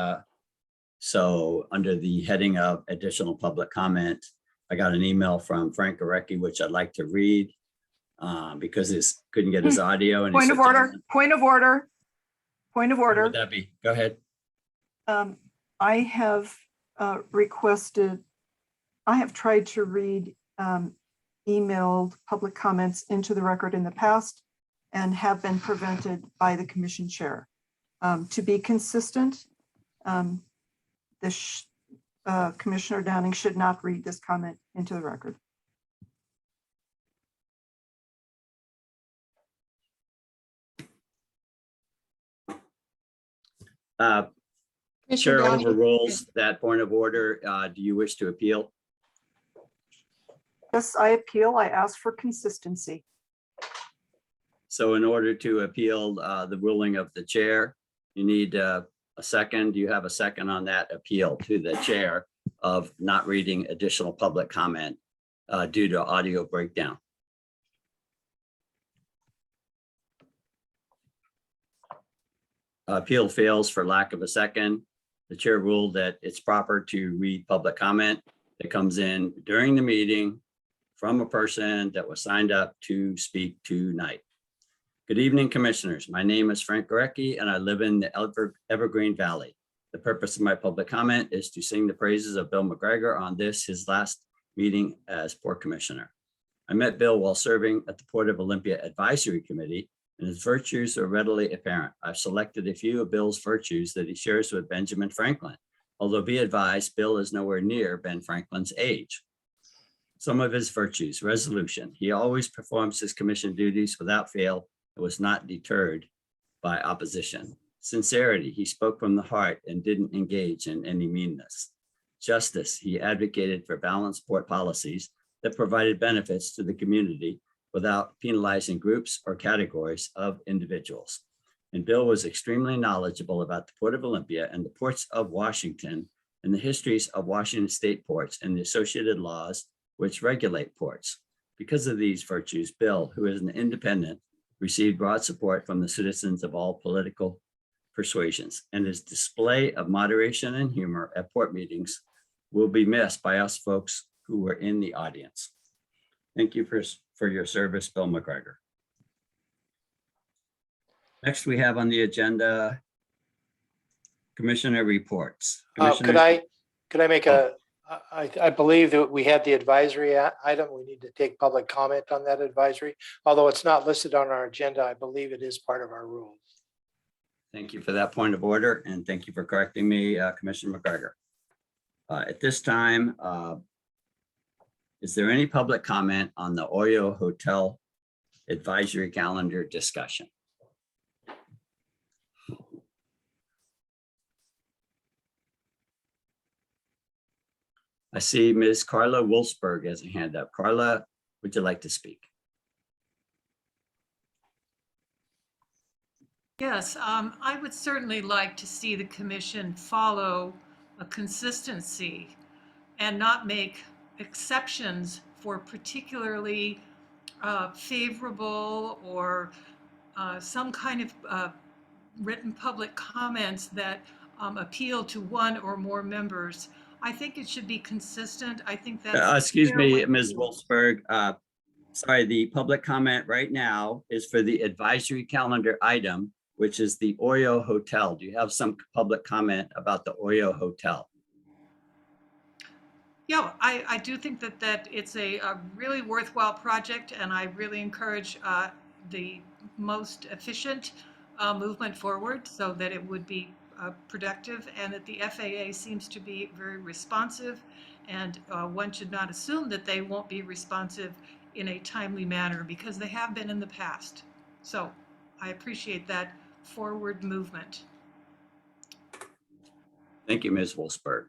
so under the heading of additional public comment, I got an email from Frank Gorecki, which I'd like to read because he couldn't get his audio. And Point of order. What would that be? Go ahead. I have tried to read emailed public comments into the record in the past and have been prevented by the commission chair. To be consistent, Commissioner Downing should not read this comment into the record. Chair overrules that point of order. Do you wish to appeal? Yes, I appeal. I ask for consistency. So in order to appeal the ruling of the chair, you need a second. Do you have a second on that appeal to the chair of not reading additional public comment due to audio breakdown? Appeal fails for lack of a second. The chair ruled that it's proper to read public comment that comes in during the meeting from a person that was signed up to speak tonight. Good evening, commissioners. My name is Frank Gorecki, and I live in the Evergreen Valley. The purpose of my public comment is to sing the praises of Bill McGregor on his last meeting as Port Commissioner. I met Bill while serving at the Port of Olympia Advisory Committee, and his virtues are readily apparent. I've selected a few of Bill's virtues that he shares with Benjamin Franklin, although be advised, Bill is nowhere near Ben Franklin's age. Some of his virtues: resolution. He always performs his commission duties without fail and was not deterred by opposition. Sincerity. He spoke from the heart and didn't engage in any meanness. Justice. He advocated for balanced port policies that provided benefits to the community without penalizing groups or categories of individuals. And Bill was extremely knowledgeable about the Port of Olympia and the ports of Washington and the histories of Washington state ports and the associated laws which regulate ports. Because of these virtues, Bill, who is an independent, received broad support from the citizens of all political persuasions, and his display of moderation and humor at port meetings will be missed by us folks who were in the audience. Thank you for your service, Bill McGregor. Next, we have on the agenda Commissioner reports. Could I make I believe that we had the advisory item. We need to take public comment on that advisory. Although it's not listed on our agenda, I believe it is part of our rules. Thank you for that point of order, and thank you for correcting me, Commissioner McGregor. At this time, is there any public comment on the Oyo Hotel advisory calendar discussion? I see Ms. Carla Wolfsburg has a hand up. Carla, would you like to speak? Yes, I would certainly like to see the commission follow a consistency and not make exceptions for particularly favorable or some kind of written public comments that appeal to one or more members. I think it should be consistent. I think that's. Excuse me, Ms. Wolfsburg. Sorry, the public comment right now is for the advisory calendar item, which is the Oyo Hotel. Do you have some public comment about the Oyo Hotel? Yeah, I do think that it's a really worthwhile project, and I really encourage the most efficient movement forward so that it would be productive, and that the FAA seems to be very responsive, and one should not assume that they won't be responsive in a timely manner, because they have been in the past. So I appreciate that forward movement. Thank you, Ms. Wolfsburg.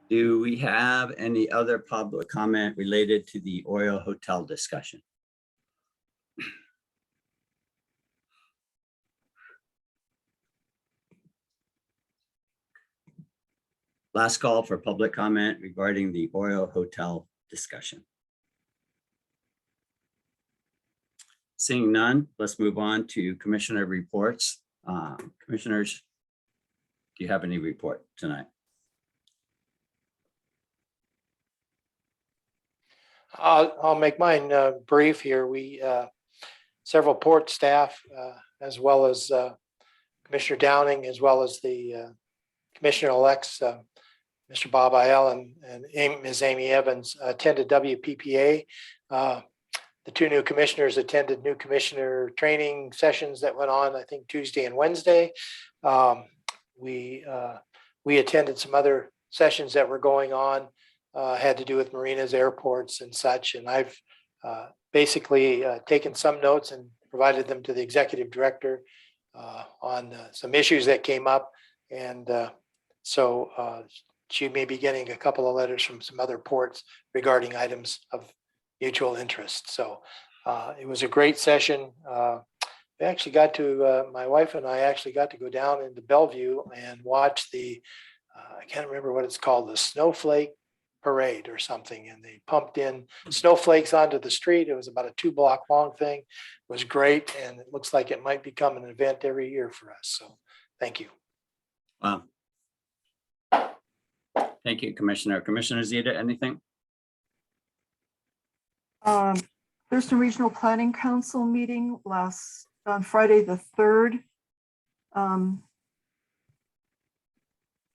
Do we have any other public comment related to the Oyo Hotel discussion? Last call for public comment regarding the Oyo Hotel discussion. Seeing none, let's move on to commissioner reports. Commissioners, do you have any report tonight? I'll make mine brief here. We several port staff, as well as Commissioner Downing, as well as the Commissioner-elects, Mr. Bob Ayel and Ms. Amy Evans, attended WPPA. The two new commissioners attended new commissioner training sessions that went on, I think, Tuesday and Wednesday. We attended some other sessions that were going on, had to do with marinas, airports, and such. And I've basically taken some notes and provided them to the executive director on some issues that came up. And so she may be getting a couple of letters from some other ports regarding items of mutual interest. So it was a great session. We actually got to, my wife and I actually got to go down into Bellevue and watch the, I can't remember what it's called, the snowflake parade or something. And they pumped in snowflakes onto the street. It was about a 2-block long thing. It was great. And it looks like it might become an event every year for us. So thank you. Wow. Thank you, Commissioner. Commissioner Zita, anything? Thurston Regional Planning Council meeting on Friday the 3rd.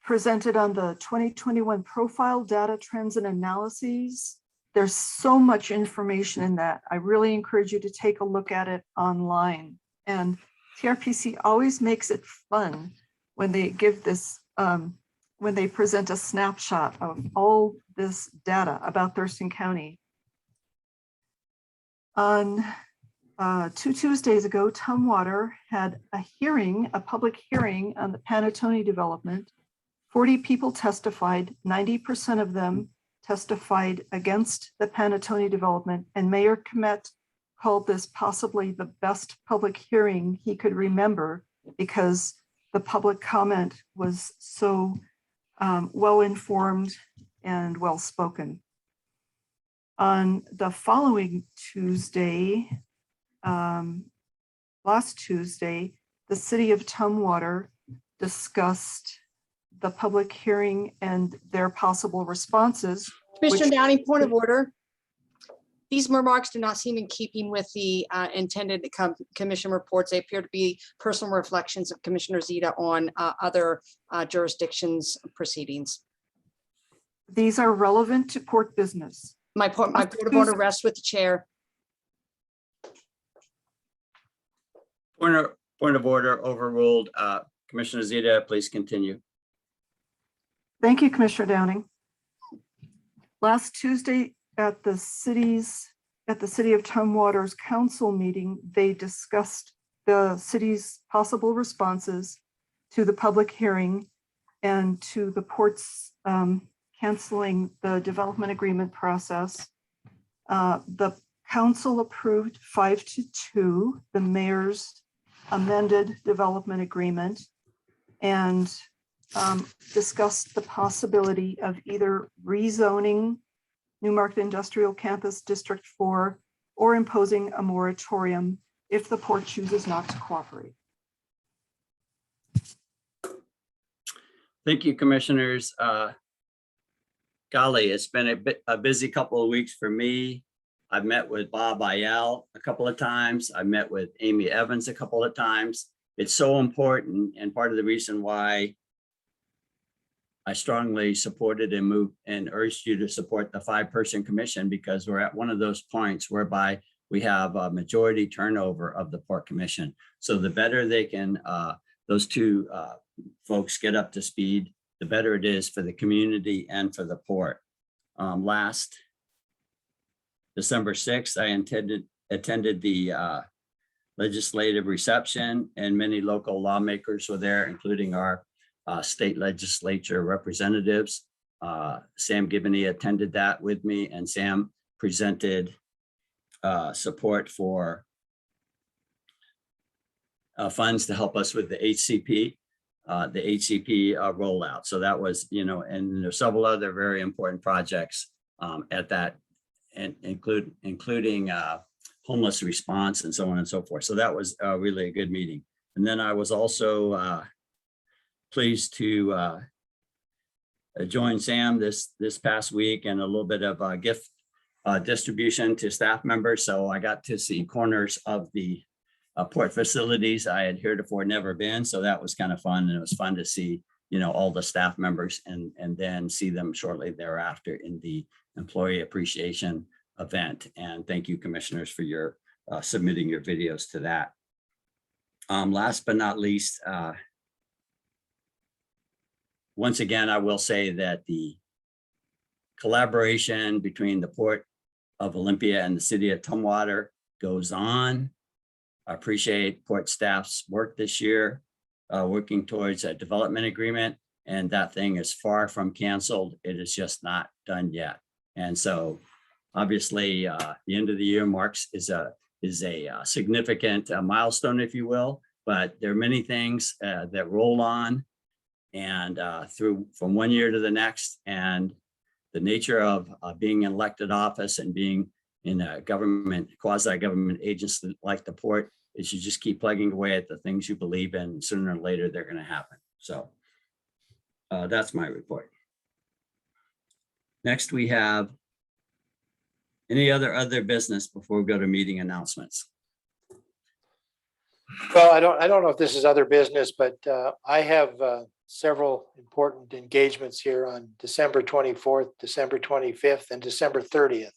Presented on the 2021 profile data trends and analyses. There's so much information in that. I really encourage you to take a look at it online. And TRPC always makes it fun when they give this, when they present a snapshot of all this data about Thurston County. On 2 Tuesdays ago, Tumwater had a hearing, a public hearing on the Panatone development. 40 people testified, 90% of them testified against the Panettone development, and Mayor Kmet called this possibly the best public hearing he could remember because the public comment was so well-informed and well-spoken. On the following Tuesday, last Tuesday, the city of Tumwater discussed the public hearing and their possible responses. Commissioner which- Downing, point of order. These remarks do not seem in keeping with the intended commission reports. They appear to be personal reflections of Commissioner Zita on other jurisdictions proceedings. These are relevant to court business. My point of order rests with the chair. Point of order overruled. Commissioner Zita, please continue. Thank you, Commissioner Downing. Last Tuesday at the city of Tumwater's council meeting, they discussed the city's possible responses to the public hearing and to the port's canceling the development agreement process. The council approved 5-2 the mayor's amended development agreement and discussed the possibility of either rezoning Newmarket Industrial Campus District 4 or imposing a moratorium if the port chooses not to cooperate. Thank you, commissioners. Golly, it's been a busy couple of weeks for me. I've met with Bob Ayel a couple of times. I met with Amy Evans a couple of times. It's so important, and part of the reason why I strongly supported and moved and urged you to support the 5-person commission, because we're at one of those points whereby we have a majority turnover of the port commission. So the better they can, those two folks get up to speed, the better it is for the community and for the port. Last December 6th, I attended the legislative reception, and many local lawmakers were there, including our state legislature representatives. Sam Gibney attended that with me, and Sam presented support for funds to help us with the HCP rollout. So that was, and there's several other very important projects at that, and including homeless response and so on and so forth. So that was really a good meeting. And then I was also pleased to join Sam this past week and a little bit of a gift distribution to staff members. So I got to see corners of the port facilities I had heretofore never been. So that was kind of fun. And it was fun to see, all the staff members and then see them shortly thereafter in the employee appreciation event. And thank you, commissioners, for your submitting your videos to that. Last but not least, once again, I will say that the collaboration between the Port of Olympia and the city of Tumwater goes on. I appreciate port staff's work this year, working towards a development agreement, and that thing is far from canceled. It is just not done yet. And so obviously the end of the year is a significant milestone, if you will, but there are many things that roll on and through from one year to the next, and the nature of being in elected office and being in a government, quasi-government agency like the port is you just keep plugging away at the things you believe in, and sooner or later they're going to happen. So that's my report. Next, we have any other business before we go to meeting announcements. Well, I don't know if this is other business, but I have several important engagements here on December 24th, December 25th, and December 30th.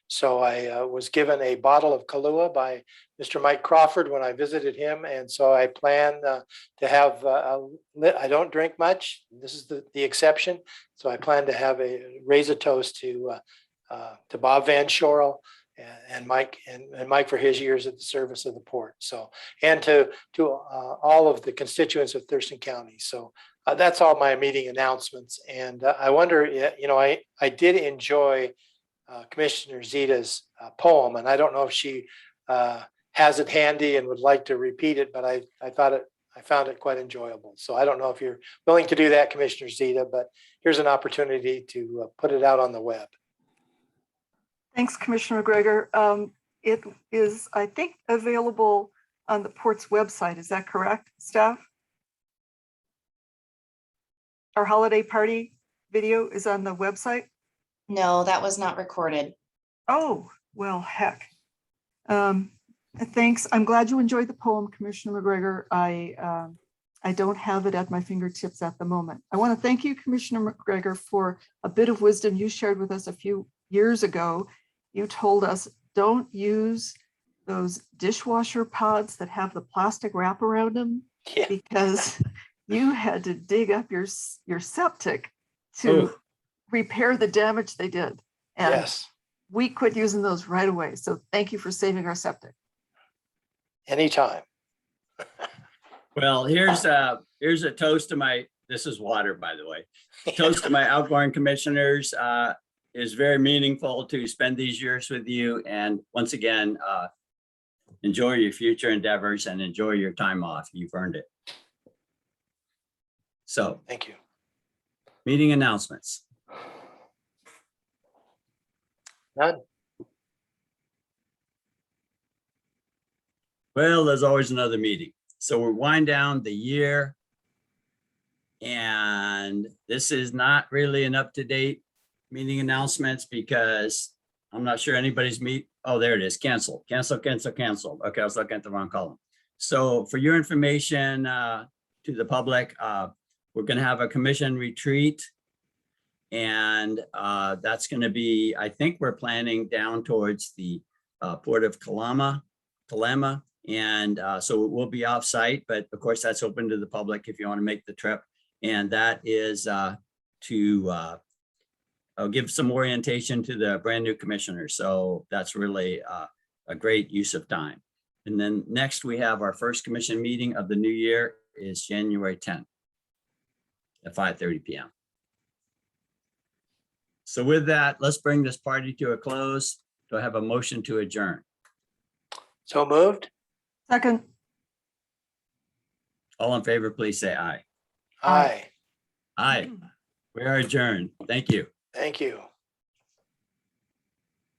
So I was given a bottle of Kahlua by Mr. Mike Crawford when I visited him. And so I plan to have, I don't drink much. This is the exception. So I plan to have raise a toast to Bob Van Shorel, and Mike and Mike for his years at the service of the port. So, and to all of the constituents of Thurston County. So that's all my meeting announcements. And I wonder, I did enjoy Commissioner Zita's poem, and I don't know if she has it handy and would like to repeat it, but I found it quite enjoyable. So I don't know if you're willing to do that, Commissioner Zita, but here's an opportunity to put it out on the web. Thanks, Commissioner McGregor. It is, I think, available on the port's website. Is that correct, staff? Our holiday party video is on the website? No, that was not recorded. Oh, well, heck. Thanks. I'm glad you enjoyed the poem, Commissioner McGregor. I don't have it at my fingertips at the moment. I want to thank you, Commissioner McGregor, for a bit of wisdom you shared with us a few years ago. You told us, don't use those dishwasher pods that have the plastic wrap around them, because you had to dig up your septic to repair the damage they did. And yes, we quit using those right away. So thank you for saving our septic. Anytime. Well, here's a toast to my, this is water, by the way. Toast to my outgoing commissioners. Is very meaningful to spend these years with you. And once again, enjoy your future endeavors and enjoy your time off. You've earned it. So. Thank you. Meeting announcements. None. Well, there's always another meeting. So we're wind down the year. And this is not really an up-to-date meeting announcements because I'm not sure anybody's oh, there it is. Cancel. Okay, I was looking at the wrong column. So for your information to the public, we're going to have a commission retreat. And that's going to be, I think we're planning down towards the port of Kalama. And so it will be off-site, but of course that's open to the public if you want to make the trip. And that is I'll give some orientation to the brand new commissioners. So that's really a great use of time. And then next we have our first commission meeting of the new year is January 10th at 5:30 p.m. So with that, let's bring this party to a close. Do I have a motion to adjourn? So moved. Second. All in favor, please say aye. Aye. Aye. We are adjourned. Thank you. Thank you.